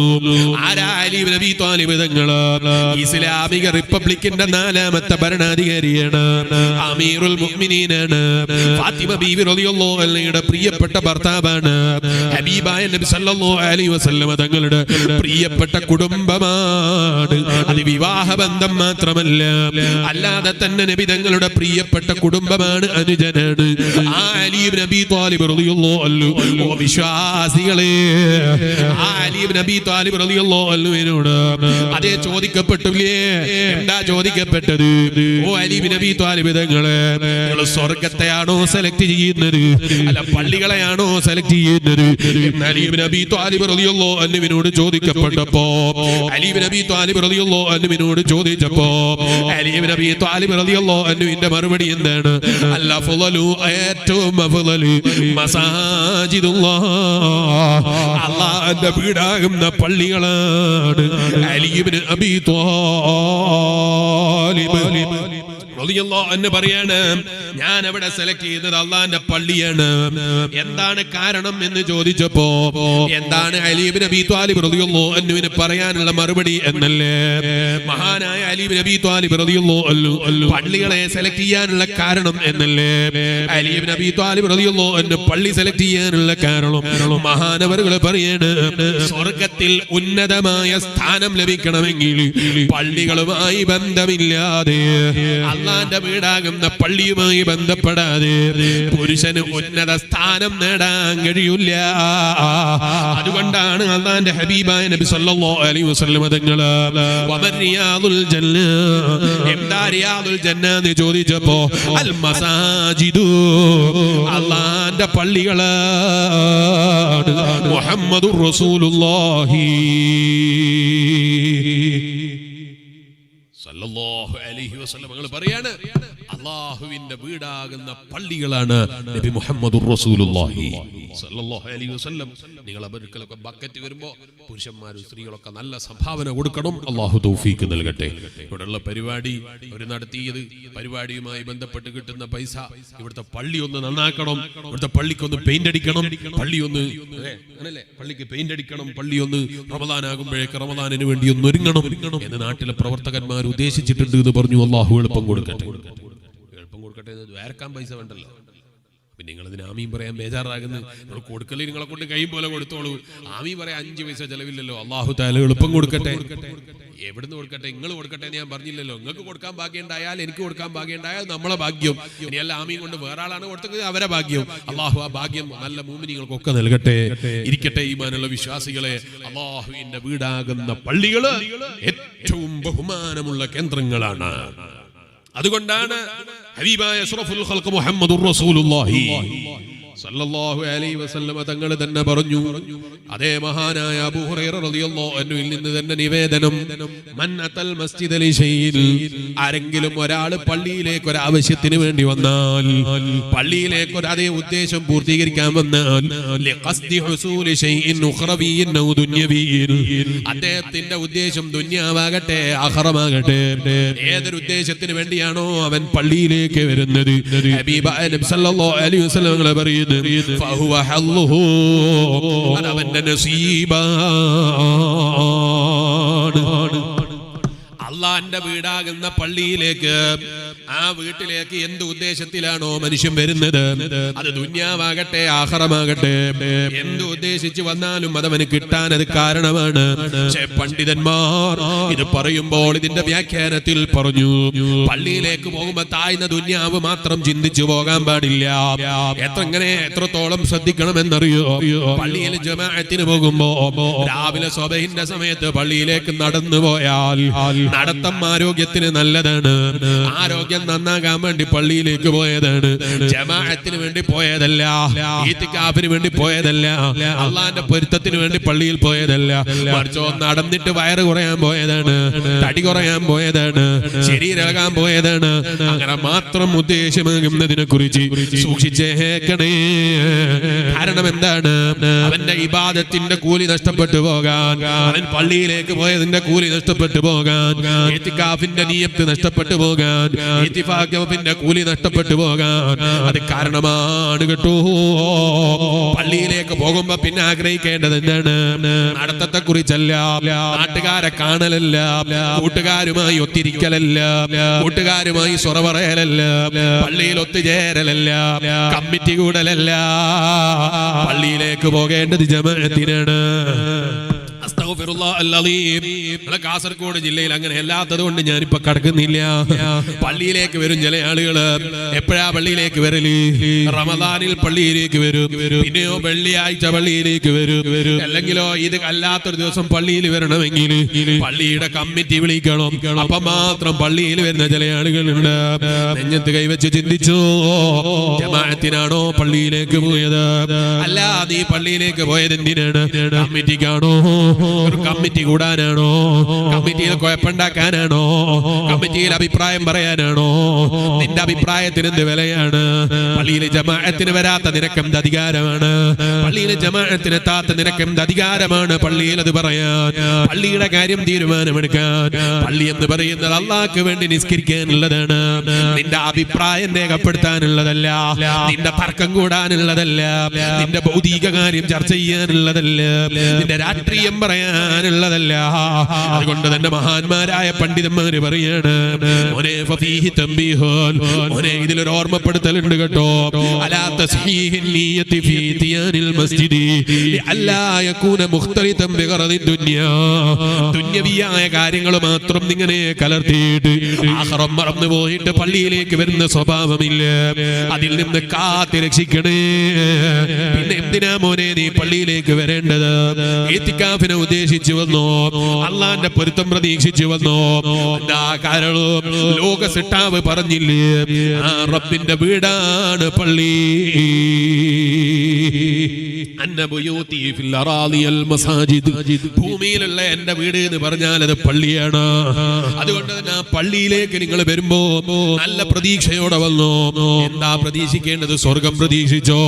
ആരാ അലി ഇബ്നു അബീ ത്വാലിബ് തങ്ങൾ? ഇസ്ലാമിക റിപ്പബ്ലിക്കിന്റെ 4ാമത്തെ ഭരണാധികാരിയാണ്, അമീറുൽ മുഅ്മിനീനാണ്. ഫാത്തിമ ബീവി റളിയല്ലാഹു അൻഹയുടെ പ്രിയപ്പെട്ട ഭർത്താവാണ്. ഹബീബായ നബി സല്ലല്ലാഹു അലൈഹി വസല്ലം തങ്ങളുടെ പ്രിയപ്പെട്ട കുടുംബമാണ്. അത് വിവാഹ ബന്ധം മാത്രമല്ല, അല്ലാതെ തന്നെ നബി തങ്ങളുടെ പ്രിയപ്പെട്ട കുടുംബമാണ്, അനുജനാണ്. ആ അലി ഇബ്നു അബീ ത്വാലിബ് റളിയല്ലാഹു അൻഹു, ഓ വിശ്വാസികളെ, ആ അലി ഇബ്നു അബീ ത്വാലിബ് റളിയല്ലാഹു അൻഹുവിനോട് അതേ ചോദിക്കപ്പെട്ടില്ലേ? എന്താ ചോദിക്കപ്പെട്ടത്? ഓ അലി ഇബ്നു അബീ ത്വാലിബ് തങ്ങളെ, നിങ്ങൾ സ്വർഗ്ഗത്തെയാണോ സെലക്ട് ചെയ്യുന്നത്, അല്ല പള്ളികളെയാണോ സെലക്ട് ചെയ്യുന്നത്? അലി ഇബ്നു അബീ ത്വാലിബ് റളിയല്ലാഹു അൻഹുവിനോട് ചോദിക്കപ്പെട്ടപ്പോ, അലി ഇബ്നു അബീ ത്വാലിബ് റളിയല്ലാഹു അൻഹുവിനോട് ചോദിച്ചപ്പോ അലി ഇബ്നു അബീ ത്വാലിബ് റളിയല്ലാഹു അൻഹുവിന്റെ മറുപടി എന്താണ്? അൽ അഫ്ളലു, ഏറ്റവും അഫ്ളലു മസാജിദുല്ലാഹ്, അല്ലാഹുവിന്റെ വീടാകുന്ന പള്ളികളാണ്. അലി ഇബ്നു അബീ ത്വാലിബ് റളിയല്ലാഹു അൻഹു പറയാണ്, ഞാൻ അവിടെ സെലക്ട് ചെയ്തത് അല്ലാഹുവിന്റെ പള്ളിയാണ്. എന്താണ് കാരണം എന്ന് ചോദിച്ചപ്പോ എന്താണ് അലി ഇബ്നു അബീ ത്വാലിബ് റളിയല്ലാഹു അൻഹുവിന് പറയാനുള്ള മറുപടി എന്നല്ലേ? മഹാനായ അലി ഇബ്നു അബീ ത്വാലിബ് റളിയല്ലാഹു അൻഹു പള്ളികളെ സെലക്ട് ചെയ്യാനുള്ള കാരണം എന്നല്ലേ? അലി ഇബ്നു അബീ ത്വാലിബ് റളിയല്ലാഹു അൻഹു പള്ളി സെലക്ട് ചെയ്യാനുള്ള കാരണം മഹാനവറുകൾ പറയാണ്, സ്വർഗ്ഗത്തിൽ ഉന്നതമായ സ്ഥാനം ലഭിക്കണമെങ്കിൽ പള്ളികളുമായി ബന്ധമില്ലാതെ, അല്ലാഹുവിന്റെ വീടാകുന്ന പള്ളിയുമായി ബന്ധപ്പെടാതെ പുരുഷന് ഉന്നത സ്ഥാനം നേടാൻ കഴിയില്ല. അതുകൊണ്ടാണ് അല്ലാഹുവിന്റെ ഹബീബായ നബി സല്ലല്ലാഹു അലൈഹി വസല്ലം തങ്ങൾ റിയാദുൽ ജന്ന, എന്താ റിയാദുൽ ജന്ന എന്ന് ചോദിച്ചപ്പോ അൽ മസാജിദു, അല്ലാഹുവിന്റെ പള്ളികളാണ് മുഹമ്മദുർ റസൂലുള്ളാഹി സല്ലല്ലാഹു അലൈഹി വസല്ലം തങ്ങൾ പറയാണ്, അല്ലാഹുവിന്റെ വീടാകുന്ന പള്ളികളാണ് നബി മുഹമ്മദുർ റസൂലുള്ളാഹി സല്ലല്ലാഹു അലൈഹി വസല്ലം. നിങ്ങൾ അവർക്കൊക്കെ ബക്കറ്റ് വരുമ്പോൾ പുരുഷന്മാരും സ്ത്രീകളൊക്കെ നല്ല സംഭാവന കൊടുക്കണം. അല്ലാഹു തൗഫീഖ് നൽകട്ടെ. ഇവിടെയുള്ള പരിപാടി അവർ നടത്തിയത്, പരിപാടിയുമായി ബന്ധപ്പെട്ട് കിട്ടുന്ന പൈസ ഇവിടുത്തെ പള്ളി ഒന്ന് നന്നാക്കണം, ഇവിടുത്തെ പള്ളിക്കൊന്ന് പെയിന്റ് അടിക്കണം, പള്ളി ഒന്ന് പള്ളിക്ക് പെയിന്റ് അടിക്കണം, പള്ളി ഒന്ന് റമദാനാകുമ്പോഴേക്ക് റമദാനിന് വേണ്ടി ഒന്ന് ഒരുങ്ങണം എന്ന് നാട്ടിലെ പ്രവർത്തകന്മാർ ഉദ്ദേശിച്ചിട്ടുണ്ട് എന്ന് പറഞ്ഞു. അല്ലാഹു എളുപ്പം കൊടുക്കട്ടെ, എളുപ്പം കൊടുക്കട്ടെ. വേർക്കാൻ പൈസ വേണ്ടല്ലോ. പിന്നെ നിങ്ങൾ ഇതിന് ആമീൻ പറയാൻ ബേജാറാകുന്നു. നിങ്ങൾ കൊടുക്കല് നിങ്ങളെ കൊണ്ട് കഴിയും പോലെ കൊടുത്തോളൂ. ആമീൻ പറയാൻ 5 പൈസ ചെലവില്ലല്ലോ. അല്ലാഹു തആല എളുപ്പം കൊടുക്കട്ടെ. എവിടുന്ന് കൊടുക്കട്ടെ? നിങ്ങൾ കൊടുക്കട്ടെ എന്ന് ഞാൻ പറഞ്ഞില്ലല്ലോ. നിങ്ങൾക്ക് കൊടുക്കാൻ ഭാഗ്യമുണ്ടായാൽ, എനിക്ക് കൊടുക്കാൻ ഭാഗ്യമുണ്ടായാൽ നമ്മളെ ഭാഗ്യം. ഇനിയല്ല ആമീൻ കൊണ്ട് വേറെ ആളാണ് കൊടുത്തത്, അവരെ ഭാഗ്യം. അല്ലാഹു ആ ഭാഗ്യം നല്ല മുഅ്മിനീങ്ങൾക്കൊക്കെ നൽകട്ടെ. ഇരിക്കട്ടെ ഈമാനുള്ള വിശ്വാസികളെ. അല്ലാഹുവിന്റെ വീടാകുന്ന പള്ളികള് ഏറ്റവും ബഹുമാനമുള്ള കേന്ദ്രങ്ങളാണ്. അതുകൊണ്ടാണ് ഹബീബായ അഷ്റഫുൽ ഖൽഖ് മുഹമ്മദുർ റസൂലുള്ളാഹി സല്ലല്ലാഹു അലൈഹി വസല്ലമ തങ്ങൾ തന്നെ പറഞ്ഞു. അതേ മഹാനായ അബൂ ഹുറൈറ റളിയല്ലാഹു അൻഹുവിൽ നിന്ന് തന്നെ നിവേദനം, മൻ അതൽ മസ്ജിദ ലിശൈഇൻ, ആരെങ്കിലും ഒരാൾ പള്ളിയിലേക്ക് ഒരു ആവശ്യത്തിന് വേണ്ടി വന്നാൽ, പള്ളിയിലേക്ക് ഒരു അതേ ഉദ്ദേശം പൂർത്തീകരിക്കാൻ വന്നാൽ, ലിഖസ്ദി ഹുസൂലി ശൈഇൻ ഉഖറവിയ്യിൻ ഔ ദുനിയവിയ്യിൻ, അദ്ദേഹത്തിന്റെ ഉദ്ദേശം ദുനിയാവാകട്ടെ ആഖിറമാകട്ടെ, ഏതൊരു ഉദ്ദേശത്തിന് വേണ്ടിയാണോ അവൻ പള്ളിയിലേക്ക് വരുന്നത്, ഹബീബായ നബി സല്ലല്ലാഹു അലൈഹി വസല്ലം പറയുന്നു, ഫഹുവ ഹല്ലുഹു, അതവന്റെ നസീബാണ്. അള്ളാന്റെ വീടാകുന്ന പള്ളിയിലേക്ക്, ആ വീട്ടിലേക്ക് എന്ത് ഉദ്ദേശത്തിലാണോ മനുഷ്യൻ വരുന്നത്, അത് ദുന്യാവാകട്ടെ ആഖിറമാകട്ടെ, എന്ത് ഉദ്ദേശിച്ച് വന്നാലും അതവന് കിട്ടാൻ അത് കാരണമാണ്. പക്ഷേ പണ്ഡിതന്മാർ ഇത് പറയുമ്പോൾ ഇതിന്റെ വ്യാഖ്യാനത്തിൽ പറഞ്ഞു, പള്ളിയിലേക്ക് പോകുമ്പോ താഴ്ന്ന ദുന്യാവ് മാത്രം ചിന്തിച്ചു പോകാൻ പാടില്ല. എത്രത്തോളം ശ്രദ്ധിക്കണമെന്നറിയോ? പള്ളിയിൽ ജമാഅത്തിന് പോകുമ്പോ രാവിലെ സുബഹിന്റെ സമയത്ത് പള്ളിയിലേക്ക് നടന്നു പോയാൽ നടത്തം ആരോഗ്യത്തിന് നല്ലതാണ്. ആരോഗ്യം നന്നാകാൻ വേണ്ടി പള്ളിയിലേക്ക് പോയതാണ്, ജമാഅത്തിന് വേണ്ടി പോയതല്ല, ഈത്തിക്കാഫിന് വേണ്ടി പോയതല്ല, അള്ളാന്റെ പൊരുത്തത്തിന് വേണ്ടി പള്ളിയിൽ പോയതല്ല. മറിച്ചോ നടന്നിട്ട് വയറ് കുറയാൻ പോയതാണ്, തടി കുറയാൻ പോയതാണ്, ശരീരമാകാൻ പോയതാണ്. അങ്ങനെ മാത്രം ഉദ്ദേശമാകുന്നതിനെ കുറിച്ച് സൂക്ഷിച്ചേക്കണേ. കാരണം എന്താണ്? അവന്റെ ഇബാദത്തിന്റെ കൂലി നഷ്ടപ്പെട്ടു പോകാൻ, അവൻ പള്ളിയിലേക്ക് പോയതിന്റെ കൂലി നഷ്ടപ്പെട്ടു പോകാൻ, ഇത്തികാഫിന്റെ നിയത്ത് നഷ്ടപ്പെട്ടു പോകാൻ, ഇത്തിഫാഖിന്റെ കൂലി നഷ്ടപ്പെട്ടു പോകാൻ അത് കാരണമാണ് കേട്ടോ. പള്ളിയിലേക്ക് പോകുമ്പോ പിന്നെ ആഗ്രഹിക്കേണ്ടത് എന്താണ്? നടത്തത്തെ കുറിച്ചല്ല, നാട്ടുകാരെ കാണലല്ല, കൂട്ടുകാരുമായി ഒത്തിരിക്കലല്ല, കൂട്ടുകാരുമായി സ്വറ പറയലല്ല, പള്ളിയിൽ ഒത്തുചേരലല്ല, കമ്മിറ്റി കൂടലല്ല. പള്ളിയിലേക്ക് പോകേണ്ടത് ജമാഅത്തിനാണ്. കാസർഗോഡ് ജില്ലയിൽ അങ്ങനെ അല്ലാത്തത് കൊണ്ട് ഞാനിപ്പോ കടക്കുന്നില്ല. പള്ളിയിലേക്ക് വരും ചില ആളുകള്. എപ്പോഴാ പള്ളിയിലേക്ക് വരല്? റമദാനിൽ പള്ളിയിലേക്ക് വരും, പിന്നെയോ വെള്ളിയാഴ്ച പള്ളിയിലേക്ക് വരും, അല്ലെങ്കിലോ ഇത് അല്ലാത്തൊരു ദിവസം പള്ളിയിൽ വരണമെങ്കിൽ പള്ളിയുടെ കമ്മിറ്റി വിളിക്കണം. അപ്പൊ മാത്രം പള്ളിയിൽ വരുന്ന ചില ആളുകളുണ്ട്. നെഞ്ഞത്ത് കൈവച്ച് ചിന്തിച്ചു, ജമാഅത്തിനാണോ പള്ളിയിലേക്ക് പോയത്? അല്ല, നീ പള്ളിയിലേക്ക് പോയത് എന്തിനാണ്? കമ്മിറ്റിക്കാണോ? ഒരു കമ്മിറ്റി കൂടാനാണോ? കമ്മിറ്റിയിൽ കുഴപ്പമുണ്ടാക്കാനാണോ? കമ്മിറ്റിയിൽ അഭിപ്രായം പറയാനാണോ? നിന്റെ അഭിപ്രായത്തിന് എന്ത് വിലയാണ്? പള്ളിയിൽ ജമാഅത്തിന് വരാത്ത നിനക്കെന്ത് അധികാരമാണ്? പള്ളിയിൽ ജമാഅത്തിന് എത്താത്ത നിനക്കെന്ത് അധികാരമാണ് പള്ളിയിൽ അത് പറയാൻ, പള്ളിയുടെ കാര്യം തീരുമാനമെടുക്കാൻ? പള്ളി എന്ന് പറയുന്നത് അള്ളാഹ്ക്ക് വേണ്ടി നിസ്കരിക്കാനുള്ളതാണ്. നിന്റെ അഭിപ്രായം രേഖപ്പെടുത്താനുള്ളതല്ല, നിന്റെ തർക്കം കൂടാനുള്ളതല്ല, നിന്റെ ഭൗതിക കാര്യം ചർച്ച ചെയ്യാനുള്ളതല്ല, നിന്റെ രാഷ്ട്രീയം പറയാനുള്ളതല്ല. അതുകൊണ്ട് തന്നെ മഹാന്മാരായ പണ്ഡിതന്മാര് പറയാണ്, മോനെ ഫീഹി തംബീഹുൻ, മോനെ ഇതിലൊരു ഓർമ്മപ്പെടുത്തലുണ്ട് കേട്ടോ. അലാ തസ്ഹീഹിൻ നിയ്യതി ഫീ തിയാനിൽ മസ്ജിദി അല്ലാ യകൂന മുഖ്തലിതൻ ബിഗറദി ദുനിയാ, ദുനിയവിയായ കാര്യങ്ങൾ മാത്രം ഇങ്ങനെ കലർത്തിയിട്ട് ആഖിറം മറന്നു പോയിട്ട് പള്ളിയിലേക്ക് വരുന്ന സ്വഭാവമില്ല. അതിൽ നിന്ന് കാത്തി രക്ഷിക്കണേ. പിന്നെ എന്തിനാ മോനെ നീ പള്ളിയിലേക്ക് വരേണ്ടത്? ഇത്തികാഫിനെ ഉദ്ദേശിച്ചു വന്നോ? അള്ളാന്റെ പൊരുത്തം പ്രതീക്ഷിച്ചു വന്നോ? എന്താ കാരണം? ലോക സിട്ടാവ് പറഞ്ഞില്ലേ, ആ റബ്ബിന്റെ വീടാണ് പള്ളി. ഭൂമിയിലുള്ള എന്റെ വീട് എന്ന് പറഞ്ഞാൽ അത് പള്ളിയാണ്. അതുകൊണ്ട് തന്നെ ആ പള്ളിയിലേക്ക് നിങ്ങൾ വരുമ്പോ നല്ല പ്രതീക്ഷയോടെ വന്നോ. എന്താ പ്രതീക്ഷിക്കേണ്ടത്? സ്വർഗം പ്രതീക്ഷിച്ചോ,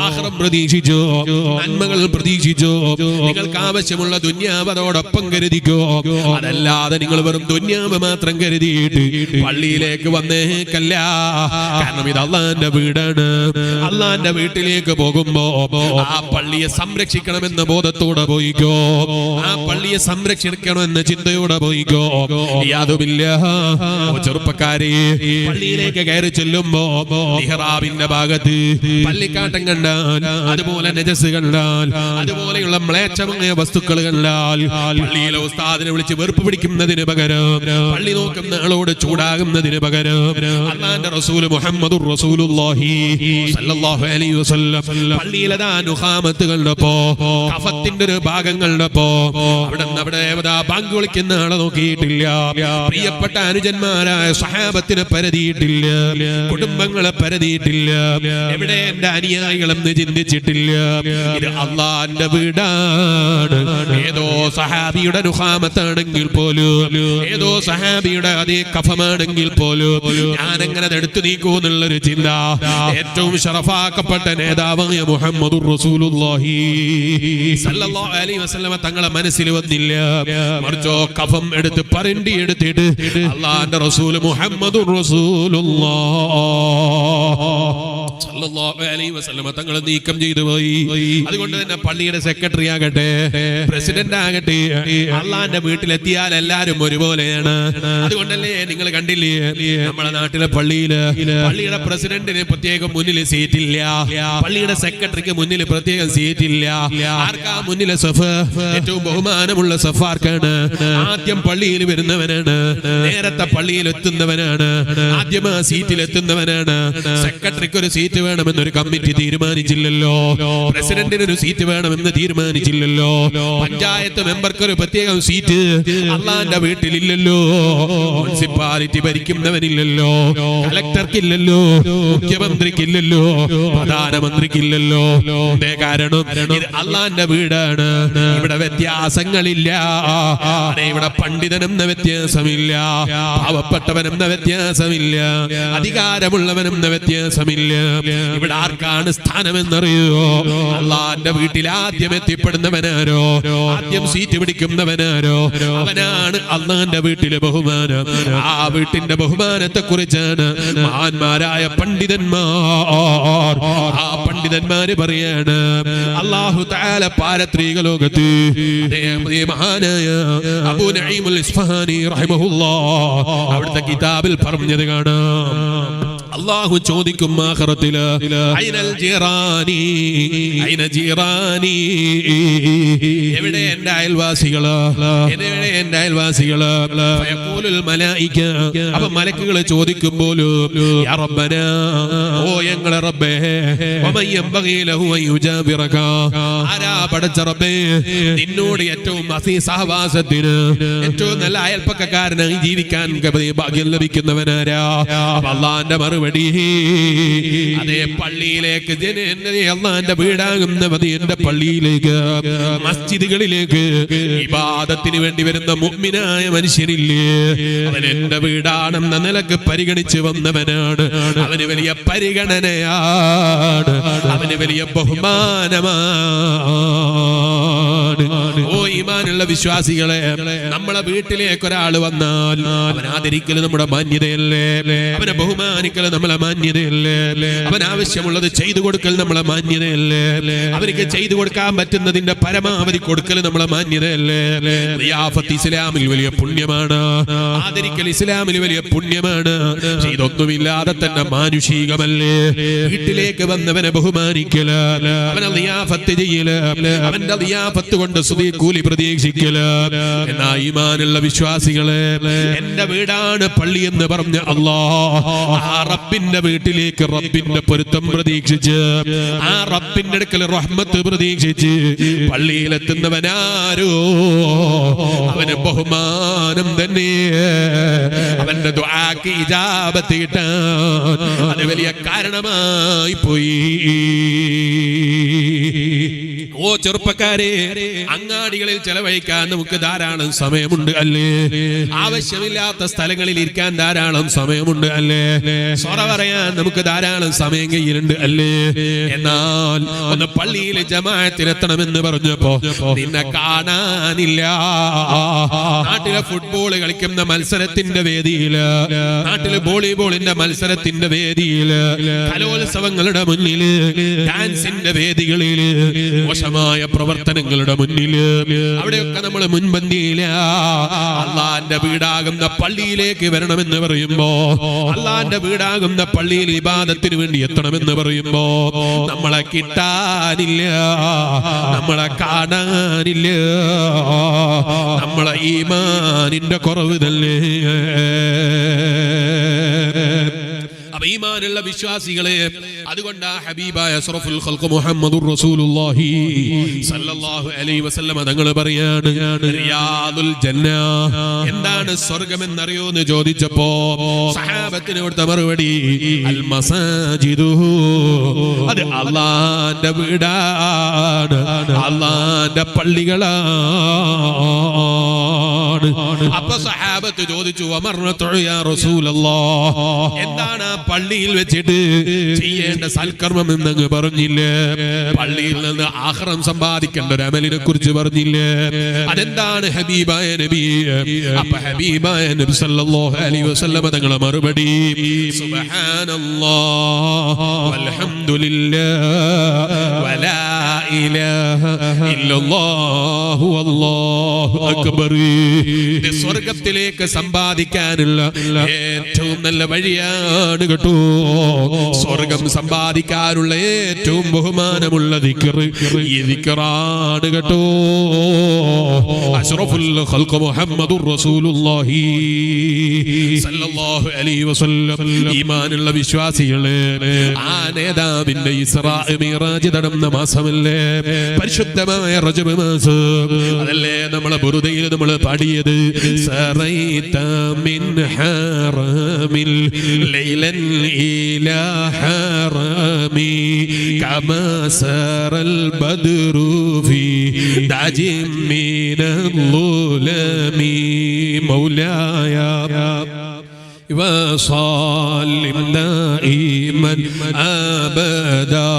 ആഖിറം പ്രതീക്ഷിച്ചോ, നന്മകൾ പ്രതീക്ഷിച്ചോ, നിങ്ങൾക്ക് ആവശ്യമുള്ള ദുന്യാവ് അതോടൊപ്പം കരുതിക്കോ. അതല്ലാതെ നിങ്ങൾ വെറും ദുന്യാവ് മാത്രം കരുതിയിട്ട് പള്ളിയിലേക്ക് വന്നേക്കല്ല. കാരണം ഇത് അള്ളാന്റെ വീടാണ്. അള്ളാന്റെ വീട്ടിലേക്ക് പോകുമ്പോ ആ പള്ളിയെ സംരക്ഷിക്കണമെന്ന ബോധത്തോടെ പോയിക്കോ. ആ പള്ളിയെ സംരക്ഷിക്കണമെന്ന ചിന്തയോടെ പോയിക്കോ. യാതൊമില്ല ചെറുപ്പക്കാരെ, പള്ളിയിലേക്ക് കയറി ചെല്ലുമ്പോ ഇഹ്റാമിന്റെ ഭാഗത്ത് പള്ളിക്കാട്ടം കണ്ടാൽ, അതുപോലെ നജസ് കണ്ടാൽ, അതുപോലെയുള്ള മ്ലേച്ഛമായ വസ്തുക്കൾ കണ്ടാൽ പള്ളിയിലെ ഉസ്താദിനെ വിളിച്ച് വെറുപ്പ് പിടിക്കുന്നതിന് പകരം, പള്ളി നോക്കുന്ന ആളോട് ചൂടാകുന്നതിന് പകരം അല്ലാഹുവിന്റെ റസൂൽ മുഹമ്മദുർ റസൂലുള്ളാഹി സ്വല്ലല്ലാഹു അലൈഹി വസല്ലം പള്ളിയിലതാ നുഹാമത്ത് കണ്ടപ്പോ, കഫത്തിന്റെ ഒരു ഭാഗം കണ്ടപ്പോ അവിടെ ബാങ്ക് വിളിക്കുന്ന ആളെ നോക്കിയിട്ടില്ല. പ്രിയപ്പെട്ട അനുജന്മാരായ സ്വഹാബത്തിനെ പരതിയിട്ടില്ല, കുടുംബങ്ങളെ പരതിയിട്ടില്ല, എവിടെ എന്റെ അനുയായികളെന്ന് ചിന്തിച്ചിട്ടില്ല. ഇത് അള്ളാന്റെ വീടാണ്. ഏതോ സഹാബിയുടെ നുഹാമത്താണെങ്കിൽ പോലും, ഏതോ സഹാബിയുടെ അതേ കഫമാണെങ്കിൽ പോലും ഞാൻ എങ്ങനെ എടുത്തു നീക്കൂ എന്നുള്ളൊരു ചിന്ത ഏറ്റവും ശറഫാക്കപ്പെട്ട നേതാവായ മുഹമ്മദുർ റസൂലുള്ളാഹി സല്ലല്ലാഹു അലൈഹി വസല്ലമ തങ്ങളെ മനസ്സിൽ വന്നില്ല. മറിച്ചോ കഫം എടുത്ത് പറണ്ടി എടുത്തിട്ട് അള്ളാന്റെ റസൂൽ മുഹമ്മദുർ റസൂലുള്ളാഹി സല്ലല്ലാഹു അലൈഹി വസല്ലമ തങ്ങളെ നീക്കം ചെയ്തു പോയി. അതുകൊണ്ട് തന്നെ പള്ളിയുടെ സെക്രട്ടറി ആകട്ടെ, പ്രസിഡന്റ് ആകട്ടെ, അള്ളാന്റെ വീട്ടിലെത്തിയാൽ എല്ലാരും ഒരുപോലെയാണ്. അതുകൊണ്ടല്ലേ നിങ്ങൾ കണ്ടില്ലേ നമ്മുടെ നാട്ടിലെ പള്ളിയുടെ പ്രസിഡന്റിന് പ്രത്യേകം മുന്നിൽ സീറ്റില്ല, പള്ളിയുടെ സെക്രട്ടറിക്ക് മുന്നിൽ പ്രത്യേകം സീറ്റില്ല. ആർക്കാ മുന്നിലെ സഫ്? ഏറ്റവും ബഹുമാനമുള്ള സഫ് ആർക്കാണ്? ആദ്യം പള്ളിയിൽ വരുന്നവനാണ്, നേരത്തെ പള്ളിയിൽ എത്തുന്നവനാണ്, ആദ്യം ആ സീറ്റിൽ എത്തുന്നവനാണ്. സെക്രട്ടറിക്ക് ഒരു സീറ്റ് വേണമെന്നൊരു കമ്മിറ്റി തീരുമാനിച്ചില്ലല്ലോ, പ്രസിഡന്റിന് ഒരു സീറ്റ് വേണമെന്ന് തീരുമാനിച്ചില്ലല്ലോ, പഞ്ചായത്ത് മെമ്പർക്ക് ഒരു പ്രത്യേകം സീറ്റ് അള്ളാന്റെ വീട്ടിലില്ലല്ലോ, മുനിസിപ്പാലിറ്റി ഭരിക്കുന്നവനില്ലല്ലോ, കലക്ടർക്കില്ലല്ലോ, മുഖ്യമന്ത്രിക്കില്ലല്ലോ, പ്രധാനമന്ത്രിക്കില്ലല്ലോ. കാരണം ഇത് അള്ളാന്റെ വീടാണ്. ഇവിടെ വ്യത്യാസങ്ങളില്ല. ഇവിടെ പണ്ഡിതനെന്ന വ്യത്യാസമില്ല, പാവപ്പെട്ടവനെന്ന വ്യത്യാസമില്ല, അധികാരമുള്ളവനെന്ന വ്യത്യാസമില്ല. ഇവിടെ ആർക്കാണ് സ്ഥാനമെന്നറിയോ? അള്ളാന്റെ വീട്ടിൽ ആദ്യം എത്തിപ്പെടുന്നവനാരോ, ആദ്യം സീറ്റ് പിടിക്കുന്നവനാരോ, അവനാണ് അള്ളാന്റെ വീട്ടിലെ ബഹുമാനം. ആ വീട്ടിന്റെ ബഹുമാനത്തെ കുറിച്ചാണ് മഹാന്മാരായ പണ്ഡിതന്മാർ, ആ പണ്ഡിതന്മാര് പറയാണ്. അല്ലാഹു തആല പാരത്രിക ലോകത്ത് മഹാനായ അബൂ നഈമുൽ ഇസ്ഫഹാനി റഹിമഹുല്ലാഹ് അവിടുത്തെ കിതാബിൽ പറഞ്ഞത് കാണാം. അല്ലാഹു ചോദിക്കും ആഖിറത്തില്, ഐനൽ ജീറാനി, ഐന ജീറാനി, എവിടെ എൻ്റെ അയൽവാസികള്, എവിടെ എൻ്റെ അയൽവാസികള്? ഫയഖൂലുൽ മലായിക, അപ്പോൾ മലക്കുകൾ ചോദിക്കുമ്പോഴും യാ റബ്ബനാ, ഓ ഞങ്ങളുടെ റബ്ബേ, വമൻ യംബഗി ലഹു അൻ യുജാബിറക, ആരാ പടച്ച റബ്ബേ നിന്നോട് ഏറ്റവും സഹവാസത്തിന് ഏറ്റവും നല്ല അയൽപ്പക്കക്കാരനായി ജീവിക്കാൻ ഭാഗ്യം ലഭിക്കുന്നവനാരാ? അള്ളാന്റെ മറുപടി, അതേ പള്ളിയിലേക്ക്, അള്ളാന്റെ വീടാകുന്ന എന്റെ പള്ളിയിലേക്ക്, മസ്ജിദുകളിലേക്ക് ഇബാദത്തിന് വേണ്ടി വരുന്ന മുഅ്മിനായ മനുഷ്യനില്ലേ, അവൻ എന്റെ വീടാണെന്ന നിലക്ക് പരിഗണിച്ചു വന്നവനാണ്. അവന് വലിയ പരിഗണനയാണ്, അവന് വലിയ ബഹുമാനമാണ്. ഓ ഈമാനുള്ള വിശ്വാസികളെ, നമ്മളെ വീട്ടിലേക്ക് ഒരാൾ വന്നാൽ അവൻ ആദരിക്കല് നമ്മുടെ മാന്യതയല്ലേ, അവനെ ബഹുമാനിക്കല് നമ്മളെ മാന്യതയല്ലേ, അവൻ ആവശ്യമുള്ളത് ചെയ്തു കൊടുക്കൽ നമ്മളെ മാന്യതയല്ലേ, അവർക്ക് ചെയ്തു കൊടുക്കാൻ പറ്റുന്നതിന്റെ പരമാവധി കൊടുക്കൽ നമ്മളെ മാന്യതയല്ലേ. റിയാഫത്ത് ഇസ്ലാമിൽ വലിയ പുണ്യമാണ്, ആദരിക്കൽ ഇസ്ലാമിൽ വലിയ പുണ്യമാണ്. ഇതൊന്നുമില്ലാതെ തന്നെ മാനുഷികമല്ലേ? വീട്ടിലേക്ക് വന്നവനെ ബഹുമാനിക്കല്, അവനെ റിയാഫത്ത് ചെയ്യല്, അവന്റെ റിയാഫത്ത് കൊണ്ട് കൂലി പ്രതീക്ഷിക്കല്. എന്നാ ഈമാനുള്ള വിശ്വാസികളെ, എന്റെ വീടാണ് പള്ളി എന്ന് പറഞ്ഞ അല്ലാഹ്, ആ റബ്ബിന്റെ വീട്ടിലേക്ക് റബ്ബിന്റെ പൊരുത്തം പ്രതീക്ഷിച്ച്, ആ റബ്ബിന്റെ അടുക്കൽ റഹ്മത്ത് പ്രതീക്ഷിച്ച് പള്ളിയിലെത്തുന്നവനാരോ അവന് ബഹുമാനം തന്നെ. അവന്റെ ദുആക്ക് ഇജാബത്ത് കിട്ടാൻ അത് വലിയ കാരണമായി പോയി. ഓ ചെറുപ്പക്കാരെ, അങ്ങാടികളിൽ ചെലവഴിക്കാൻ നമുക്ക് ധാരാളം സമയമുണ്ട് അല്ലേ? ആവശ്യമില്ലാത്ത സ്ഥലങ്ങളിൽ ഇരിക്കാൻ ധാരാളം സമയമുണ്ട് അല്ലേ? സൊറ പറയാൻ നമുക്ക് ധാരാളം സമയം കയ്യിലുണ്ട് അല്ലേ? എന്നാൽ ഒന്ന് പള്ളിയിൽ ജമാഅത്തിനെത്തണമെന്ന് പറഞ്ഞപ്പോ നിന്നെ കാണാനില്ല. നാട്ടിലെ ഫുട്ബോൾ കളിക്കുന്ന മത്സരത്തിന്റെ വേദിയില്, നാട്ടിലെ വോളിബോളിന്റെ മത്സരത്തിന്റെ വേദിയില്, കലോത്സവങ്ങളുടെ മുന്നില്, ഡാൻസിന്റെ വേദികളില് മോശമായ പുണ്യമായ പ്രവർത്തനങ്ങളുടെ മുന്നില് അവിടെയൊക്കെ നമ്മൾ മുൻപന്തിയില്ല. അള്ളാന്റെ വീടാകുന്ന പള്ളിയിലേക്ക് വരണമെന്ന് പറയുമ്പോ, അള്ളാന്റെ വീടാകുന്ന പള്ളിയിൽ ഇബാദത്തിന് വേണ്ടി എത്തണമെന്ന് പറയുമ്പോ നമ്മളെ കിട്ടാനില്ല, നമ്മളെ കാണാനില്ല. നമ്മളെ ഈമാനിന്റെ കുറവ് തന്നെ. ഈമാനുള്ള വിശ്വാസികളെ, അതുകൊണ്ട് ഹബീബായ അഷ്റഫുൽ ഖൽഖ് മുഹമ്മദുർ റസൂലുള്ളാഹി സല്ലല്ലാഹു അലൈഹി വസല്ലം തങ്ങൾ പറയാണ്, റിയാദുൽ ജന്ന, എന്താണ് സ്വർഗ്ഗം എന്നറിയോ എന്ന് ചോദിച്ചപ്പോ സഹാബത്തിന് കൊടുത്ത മറുപടി അൽ മസാജിദു, അത് അല്ലാഹുവിന്റെ വീടാണ്, അല്ലാഹുവിന്റെ പള്ളികളാണ്. അപ്പൊ സഹാബത്ത് ചോദിച്ചു, വമർനതു യാ റസൂലല്ലാഹ്, എന്താണ് ആ പള്ളിയിൽ വെച്ചിട്ട് ചെയ്യേണ്ട സൽക്കർമ്മം എന്നങ്ങ് പറഞ്ഞില്ലേ? പള്ളിയിൽ നിന്ന് ആഖിറം സമ്പാദിക്കേണ്ട ഒരു അമലിനെ കുറിച്ച് പറഞ്ഞില്ലേ? അതെന്താണ് ഹബീബായ നബി? അപ്പൊ ഹബീബായ നബി സല്ലല്ലാഹു അലൈഹി വസല്ലം തങ്ങളുടെ മറുപടി സുബ്ഹാനല്ലാഹ് വൽഹംദുലില്ലാഹ് വലാ ഇലാഹ ഇല്ലല്ലാഹു വല്ലാഹു അക്ബർ. സ്വർഗ്ഗത്തിലേക്ക് സമ്പാദിക്കാനുള്ള ഏറ്റവും നല്ല വഴിയാണ് കേട്ടോ. സ്വർഗം സമ്പാദിക്കാനുള്ള ഏറ്റവും ബഹുമാനമുള്ള ദിക്ർ ഈ ദിക്റാണ് കേട്ടോ. അഷ്റഫുൽ ഖൽഖ് മുഹമ്മദുർ റസൂലുള്ളാഹി സല്ലല്ലാഹു അലൈഹി വസല്ലം. ഈമാനുള്ള വിശ്വാസികളെ, ആ നേതാവിന്റെ ഇസ്റാ മിഅ്റാജ് നടന്ന മാസമല്ലേ പരിശുദ്ധമായ റജബ് മാസം? അതല്ലേ നമ്മളെ ബുറുദയിൽ നമ്മൾ പാടിയത്, സറൈത മിൻ ഹറമിൽ ليلا إلى حرمي كما سار البدر في داج من الظلم مولاي وصلِّ دائما أبدا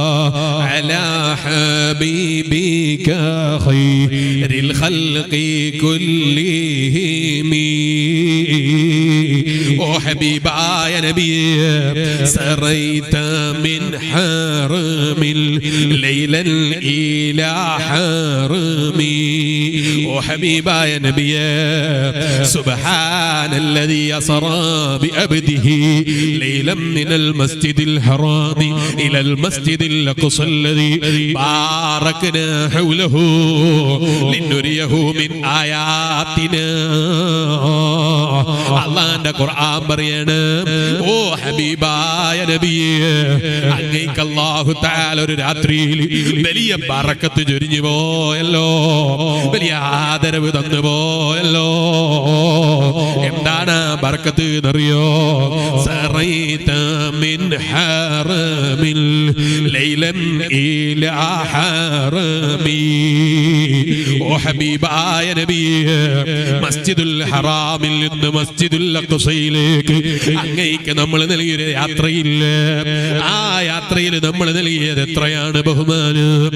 على حبيبك خير الخلق كلهم. ഓ ഹബീബായ നബിയേ, സറൈത മിൻ ഹറമിൽ ലൈലൻ ഇലാ ഹറമി. ഓ ഹബീബായ നബിയേ, സുബ്ഹാനല്ലദീ അസ്റാ ബിഅബ്ദിഹി ലൈലൻ മിനൽ മസ്ജിദിൽ ഹറാമി ഇലൽ മസ്ജിദിൽ അഖ്സല്ലദീ ബാറക്നാ ഹൗലഹു ലിനുരിയഹു മിൻ ആയാതിനാ. അല്ലാഹുവിന്റെ ഖുർആൻ പറയാണ്, ഓ ഹബീബായ നബിയേ, അങ്ങേക്ക് അല്ലാഹു തആല ഒരു രാത്രിയിൽ വലിയ ബറക്കത്ത് ചൊരിഞ്ഞു പോയല്ലോ, വലിയ ആദരവ് തന്നു പോയല്ലോ. എന്താണ് ബറക്കത്ത് എന്നറിയോ? സറൈത മിൻ ഹറമിൽ ലൈലൻ ഇലാ ഹറമി. ഓ ഹബീബായ നബിയേ, മസ്ജിദുൽ ഹറാമിൽ നിന്ന് മസ്ജിദുൽ അഖ്സയിലേക്ക് അങ്ങേക്ക് നമ്മൾ നൽകിയ യാത്രയില്ല. ആ യാത്രയിൽ നമ്മൾ നൽകിയത് എത്രയാണ് ബഹുമാനം.